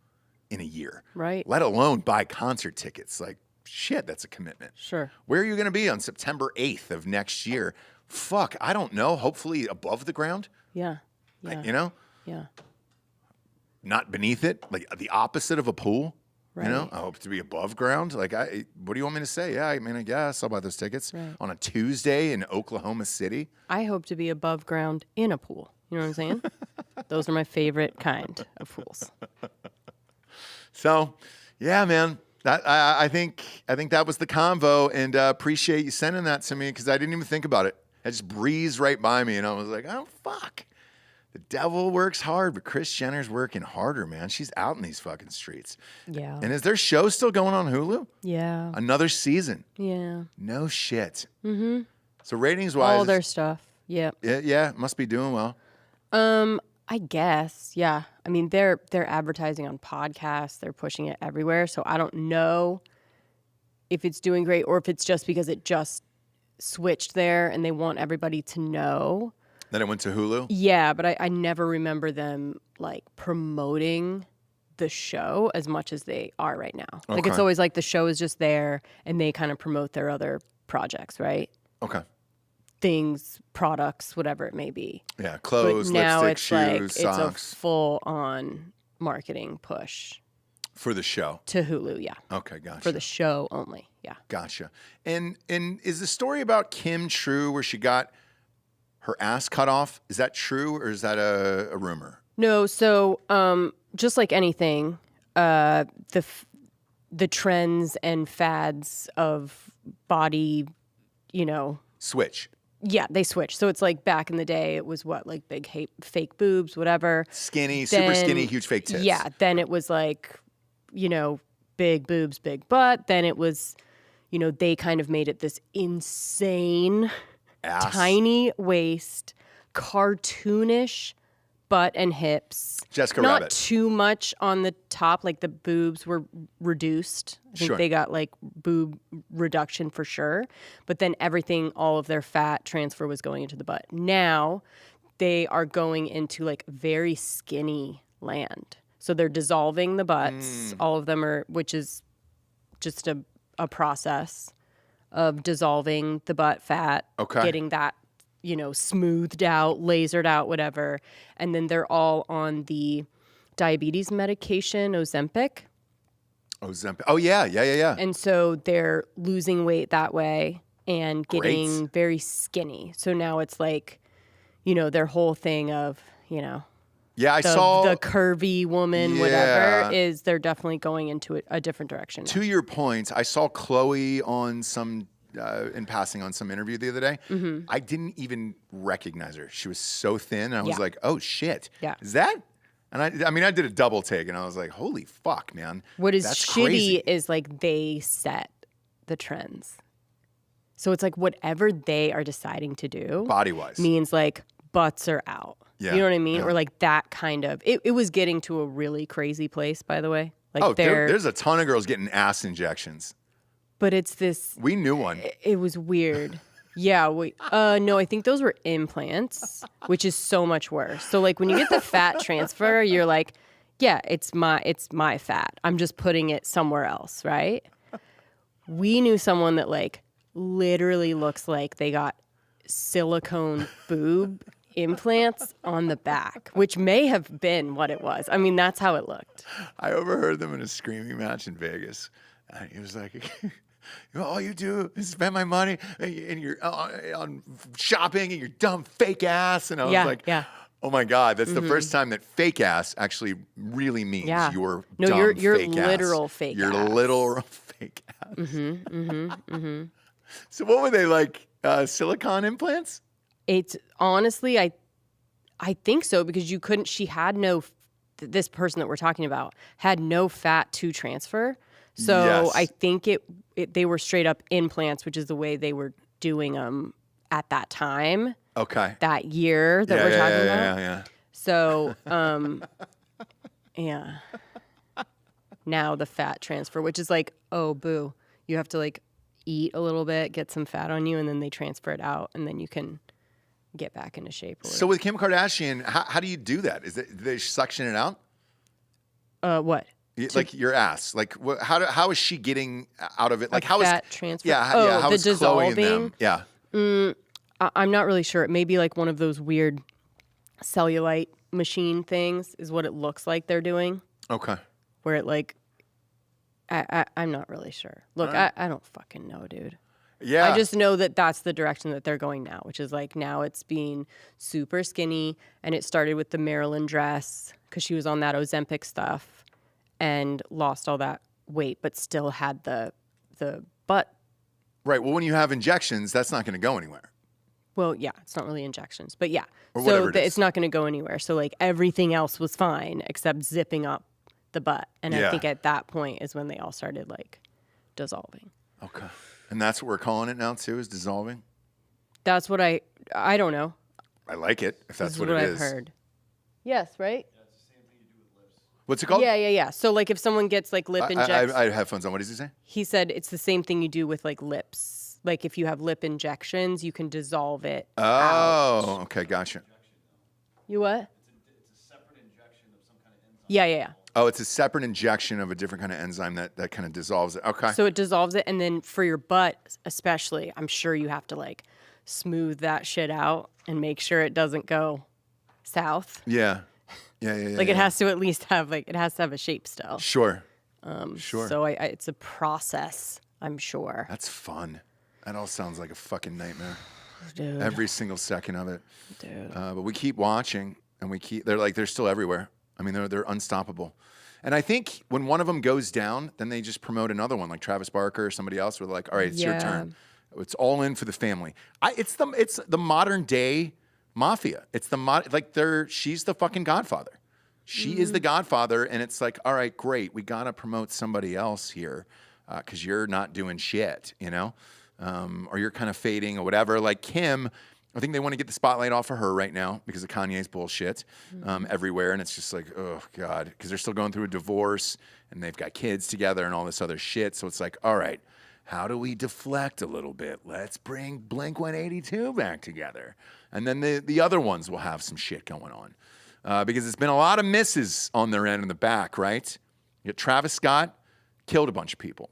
in a year. Right. Let alone buy concert tickets. Like, shit, that's a commitment. Sure. Where are you going to be on September 8th of next year? Fuck, I don't know. Hopefully above the ground. Yeah. Yeah. Yeah. Not beneath it, like the opposite of a pool. Right. I hope to be above ground. Like, what do you want me to say? Yeah, I mean, I guess I'll buy those tickets on a Tuesday in Oklahoma City. I hope to be above ground in a pool. You know what I'm saying? Those are my favorite kind of pools. So, yeah, man. I think that was the convo, and appreciate you sending that to me because I didn't even think about it. It just breezed right by me, and I was like, oh, fuck. The devil works hard, but Kris Jenner's working harder, man. She's out in these fucking streets. Yeah. And is their show still going on Hulu? Yeah. Another season? Yeah. No shit. Mm-hmm. So ratings-wise... all their stuff. Yep. Yeah, must be doing well. I guess, yeah. I mean, they're advertising on podcasts. They're pushing it everywhere. So I don't know if it's doing great or if it's just because it just switched there and they want everybody to know. Then it went to Hulu? Yeah, but I never remember them, like, promoting the show as much as they are right now. Okay. Like, it's always like the show is just there and they kind of promote their other projects, right? Okay. Things, products, whatever it may be. Yeah, clothes, but now lipstick, it's shoes, like, socks. It's a full-on marketing push. For the show? To Hulu, yeah. Okay, gotcha. For the show only, yeah. Gotcha. And is the story about Kim true where she got her ass cut off? Is that true or is that a rumor? No, so just like anything, the trends and fads of body, Switch. Yeah, they switch. So it's like back in the day, it was what, like big fake boobs, whatever. Skinny, super skinny, huge fake tits. Yeah, then it was like, big boobs, big butt. Then it was, they kind of made it this insane, ass. Tiny waist, cartoonish butt and hips. Jessica Not Rabbit. too much on the top, like the boobs were reduced. I think they got like boob reduction for sure. But then all of their fat transfer was going into the butt. Now they are going into like very skinny land. So they're dissolving the butts. All of them are, which is just a process of dissolving the butt fat, getting that, smoothed out, lasered out, whatever. And then they're all on the diabetes medication, Ozempic. Oh, yeah. And so they're losing weight that way and getting very skinny. So now it's like, their whole thing of, Yeah, I saw the curvy woman, whatever, is they're definitely going into a different direction. To your point, I saw Chloe on some, in passing on some interview the other day. Mm-hmm. I didn't even recognize her. She was so thin. And I was like, oh, shit. Yeah. Is that? And I did a double take and I was like, holy fuck, man. What is That's shitty crazy. is like they set the trends. So it's like whatever they are deciding to do. Body-wise. Means like butts are out. Yeah. You know what I mean? Yeah. Or like that kind of. It was getting to a really crazy place, by the way. Like there's a ton of girls getting ass injections. But it's this. We knew one. It was weird. Yeah. No, I think those were implants, which is so much worse. So like when you get the fat transfer, you're like, yeah, it's my fat. I'm just putting it somewhere else, right? We knew someone that like literally looks like they got silicone boob implants on the back, which may have been what it was. I mean, that's how it looked. I overheard them in a screaming match in Vegas. He was like, all you do is spend my money and you're on shopping and your dumb fake ass. And I was like, oh my God, that's the first time that fake ass actually really means your dumb you're fake literal ass. Fake your ass. literal fake ass. So what were they like? Silicone implants? It's honestly, I think so because you couldn't. She had no. This person that we're talking about had no fat to transfer, so I think they were straight up implants, which is the way they were doing them at that time. Okay. That year that we're talking about. Yeah. So, yeah. Now the fat transfer, which is like, oh boo, you have to like eat a little bit, get some fat on you, and then they transfer it out, and then you can get back into shape. So with Kim Kardashian, how do you do that? Do they suction it out? What? Like your ass. Like how is she getting out of it? Like how fat is transfer? how the is Chloe and them? dissolving? Yeah. I'm not really sure. It may be like one of those weird cellulite machine things is what it looks like they're doing. Okay. Where it like, I'm not really sure. Look, right. I don't fucking know, dude. Yeah. I just know that that's the direction that they're going now, which is like now it's being super skinny. And it started with the Marilyn dress because she was on that Ozempic stuff. and lost all that weight, but still had the butt. Right. Well, when you have injections, that's not going to go anywhere. Well, yeah, it's not really injections, but yeah. Or so it's not going to go anywhere. So like everything else was fine except zipping up the butt. And I think at that point is when they all started like dissolving. Okay. And that's what we're calling it now too, is dissolving? That's what I don't know. I like it, if that's This what is it what is. I've heard. Yes, right? Yeah, it's the same thing you do with lips. What's it called? Yeah. So like if someone gets like lip injections. I have headphones on. What does he say? He said it's the same thing you do with like lips. Like if you have lip injections, you can dissolve it. Oh, okay, gotcha. You what? It's a separate injection of some kind of enzyme. Yeah. Oh, it's a separate injection of a different kind of enzyme that kind of dissolves it. Okay. So it dissolves it, and then for your butt especially, I'm sure you have to like smooth that shit out and make sure it doesn't go south. Yeah. Like it has to at least have it has to have a shape still. Sure. Sure. So it's a process, I'm sure. That's fun. That all sounds like a fucking nightmare. Dude. Every single second of it. Dude. But we keep watching, and they're still everywhere. I mean, they're unstoppable. And I think when one of them goes down, then they just promote another one, like Travis Barker or somebody else. We're like, all right, it's your turn. It's all in for the family. It's the modern day mafia. It's she's the fucking Godfather. She is the Godfather, and it's like, all right, great. We gotta promote somebody else here because you're not doing shit, you know, or you're kind of fading or whatever. Like Kim, I think they want to get the spotlight off of her right now because of Kanye's bullshit everywhere, and it's just like, oh God, because they're still going through a divorce and they've got kids together and all this other shit. So it's like, all right, how do we deflect a little bit? Let's bring Blink-182 back together, and then the other ones will have some shit going on because it's been a lot of misses on their end in the back, right? You got Travis Scott killed a bunch of people.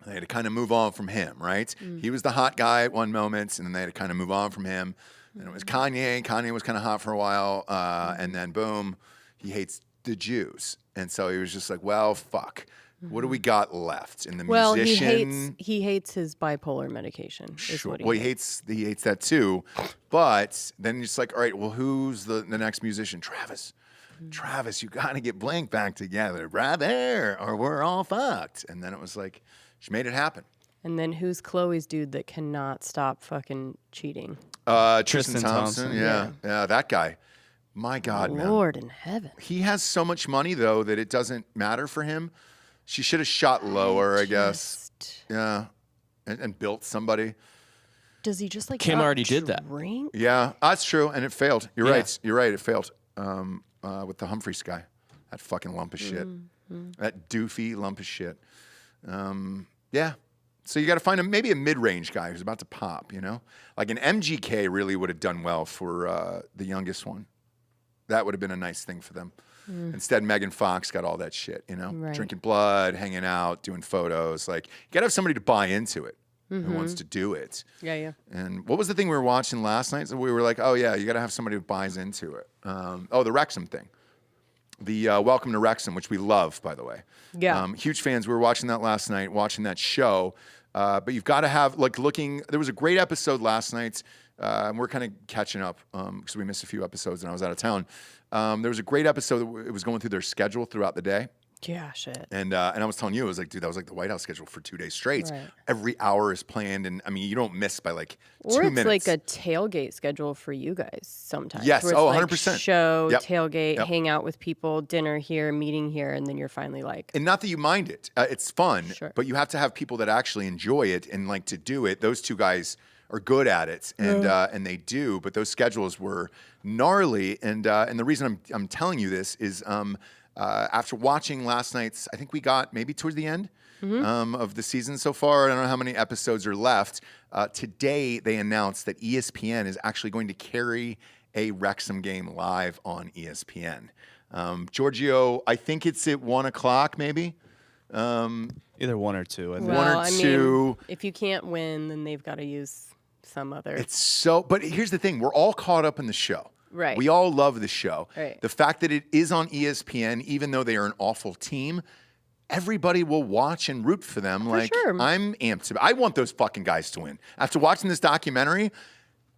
They had to kind of move on from him, right? He was the hot guy at one moment, and then they had to kind of move on from him. And it was Kanye. Kanye was kind of hot for a while, and then boom, he hates the Jews. And so he was just like, well, fuck. What do we got left? And the musician... he hates his bipolar medication. Sure. Well, he hates that too. But then it's like, all right, well, who's the next musician? Travis. Travis, you got to get Blink back together, brother, or we're all fucked. And then it was like... She made it happen. And then who's Chloe's dude that cannot stop fucking cheating? Tristan Thompson. Yeah, that guy. My God, man. Lord in heaven. He has so much money, though, that it doesn't matter for him. She should have shot lower, I guess. Yeah. And built somebody. Does he just like Kim already did that. Yeah, that's true. And it failed. You're right. You're right. It failed with the Humphreys guy. That fucking lump of shit. That doofy lump of shit. Yeah. So you got to find maybe a mid-range guy who's about to pop, you know? Like an MGK really would have done well for the youngest one. That would have been a nice thing for them. Instead, Megan Fox got all that shit, you know? Right. Drinking blood, hanging out, doing photos. Like, you got to have somebody to buy into it who wants to do it. Yeah. And what was the thing we were watching last night? So we were like, oh, yeah, you got to have somebody who buys into it. The Wrexham thing. The Welcome to Wrexham, which we love, by the way. Yeah. Huge fans. We were watching that last night, watching that show. But you've got to have, there was a great episode last night, and we're kind of catching up because we missed a few episodes and I was out of town. There was a great episode that it was going through their schedule throughout the day. Yeah, shit. And I was telling you, it was like, dude, that was like the White House schedule for 2 days straight. Right. Every hour is planned, and I mean, you don't miss by like 2 or it's minutes. like a tailgate schedule for you guys sometimes. Yes. Where it's 100%. Show, tailgate, hang out with people, dinner here, meeting here, and then you're finally like. And not that you mind it. It's fun, Sure. but you have to have people that actually enjoy it and like to do it. Those two guys are good at it, and they do. But those schedules were gnarly, and the reason I'm telling you this is after watching last night's, I think we got maybe towards the end of the season so far. I don't know how many episodes are left. Today they announced that ESPN is actually going to carry a Wrexham game live on ESPN. Giorgio, I think it's at 1 o'clock maybe. Either 1 or 2. I think. Well, 1 or 2. Mean, if you can't win, then they've got to use some other. But here's the thing. We're all caught up in the show. Right. We all love the show. Right. The fact that it is on ESPN, even though they are an awful team, everybody will watch and root for them. For sure. I'm amped. I want those fucking guys to win. After watching this documentary,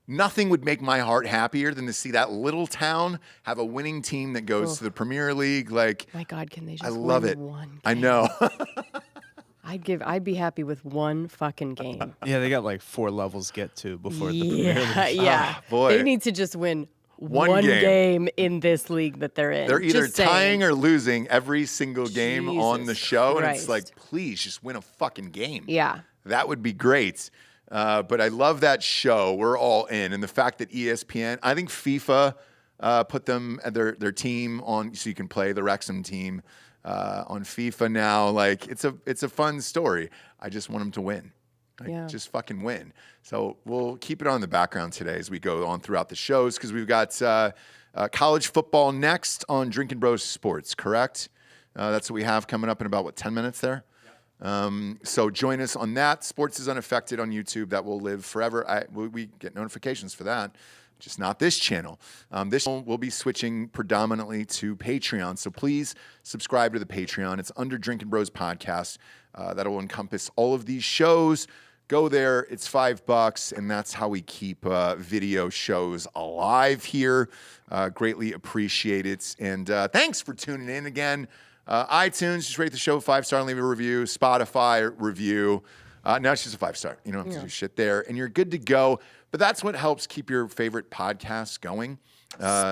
Nothing would make my heart happier than to see that little town have a winning team that goes to the Premier League. Like, my God, can they just I love win it. one game? I know. I'd be happy with one fucking game. Yeah, they got like 4 levels to get to before the Premier League. Yeah. Boy. They need to just win one game in this league that they're in. They're either Just saying. tying or losing every single game on the show. Christ. And it's like, please just win a fucking game. Yeah. That would be great. But I love that show. We're all in. And the fact that ESPN, I think FIFA put them, their team on, so you can play the Wrexham team on FIFA now. Like, it's a fun story. I just want them to win. Like, just fucking win. So we'll keep it on the background today as we go on throughout the shows, because we've got college football next on Drinking Bros Sports, correct? That's what we have coming up in about, 10 minutes there? So join us on that. Sports is Unaffected on YouTube. That will live forever. We get notifications for that, just not this channel. This channel will be switching predominantly to Patreon. So please subscribe to the Patreon. It's under Drinking Bros Podcast. That will encompass all of these shows. Go there. It's $5, and that's how we keep video shows alive here. Greatly appreciate it. And thanks for tuning in again. iTunes, just rate the show 5-star and leave a review. Spotify, review. Now it's just a 5-star. You don't have to do shit there, and you're good to go. But that's what helps keep your favorite podcasts going.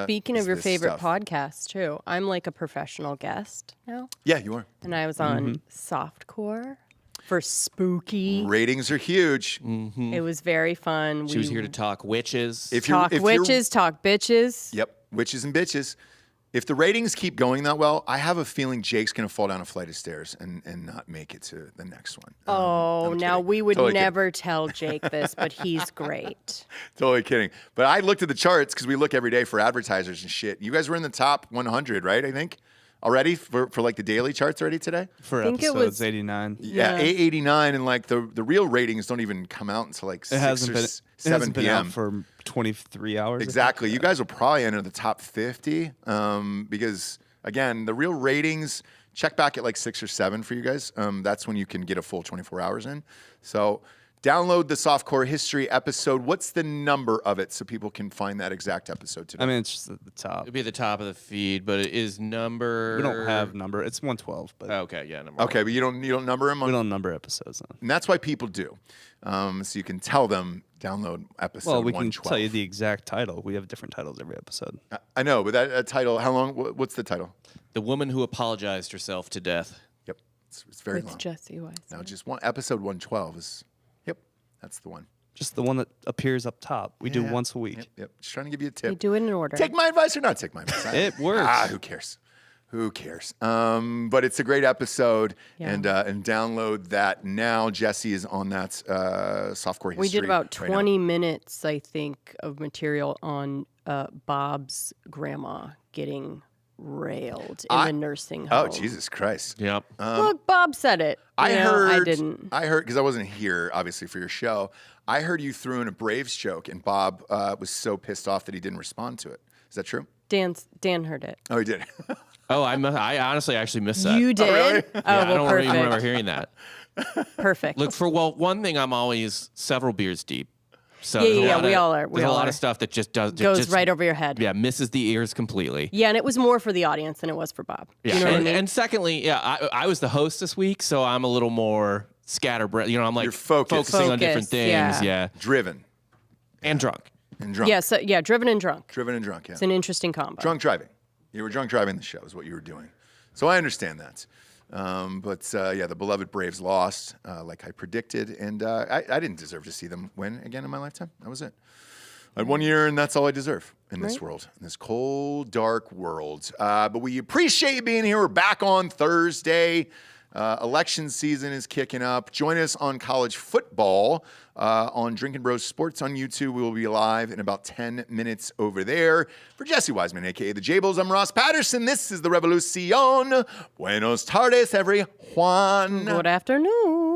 Speaking of your favorite podcasts, too, I'm like a professional guest now. Yeah, you are. And I was on Softcore for Spooky. Ratings are huge. Mm-hmm. It was very fun. She was here to talk witches. Talk witches, talk bitches. Yep, witches and bitches. If the ratings keep going that well, I have a feeling Jake's going to fall down a flight of stairs and not make it to the next one. Oh, now we would totally never tell Jake this, but he's great. Totally kidding. But I looked at the charts because we look every day for advertisers and shit. You guys were in the top 100, right? I think already for like the daily charts already today. For episodes 89. Yeah, 889, and like the real ratings don't even come out until like 6 or 7 been p.m. out for 23 hours. Exactly. You guys will probably enter the top 50 because, again, the real ratings check back at like 6 or 7 for you guys. That's when you can get a full 24 hours in. So download the Softcore History episode. What's the number of it so people can find that exact episode today? I mean, it's just at the top. It'd be at the top of the feed, but it is number. We don't have number. It's 112. But okay, yeah, number. Okay, but you don't number them. We don't number episodes. No. And that's why people do. So you can tell them download episode. Well, we 112. can tell you the exact title. We have different titles every episode. I know, but that title. How long? What's the title? The Woman Who Apologized Herself to Death. Yep, it's very With long. Jesse Weiss. Now, just one episode 112 is. Yep, that's the one. Just the one that appears up top. We do once a week. Yep. Just trying to give you a tip. We do it in order. Take my advice or not take my advice? It works. Who cares? Who cares? But it's a great episode, and download that now. Jesse is on that Softcore History. We did about right 20 minutes, I think, of material on Bob's grandma getting railed in the nursing home. Oh, Jesus Christ. Yep. Look, Bob said it. I I didn't. I heard, because I wasn't here, obviously, for your show. I heard you threw in a Braves joke, and Bob was so pissed off that he didn't respond to it. Is that true? Dan heard it. Oh, he did. Oh, I honestly actually missed that. You did? Oh, really? Oh, I well, don't perfect. even remember hearing that. Perfect. Look, one thing, I'm always several beers deep. So Yeah, we all are. There's a lot of stuff that just goes right over your head. Yeah, misses the ears completely. Yeah, and it was more for the audience than it was for Bob. Yeah, You know what I mean? and secondly, I was the host this week, so I'm a little more scatterbrained. You know, I'm like You're focusing on different things. Yeah. Driven. And drunk. And drunk. Yeah, driven and drunk. Driven and drunk, yeah. It's an interesting combo. Drunk driving. You were drunk driving the show is what you were doing. So I understand that. But the beloved Braves lost, like I predicted, and I didn't deserve to see them win again in my lifetime. That was it. I had 1 year, and that's all I deserve in this world, in this cold, dark world. But we appreciate you being here. We're back on Thursday. Election season is kicking up. Join us on college football on Drinking Bros Sports on YouTube. We will be live in about 10 minutes over there. For Jesse Wiseman, a.k.a. the J-Bulls, I'm Ross Patterson. This is the Revolucion. Buenos tardes, everyone. Good afternoon.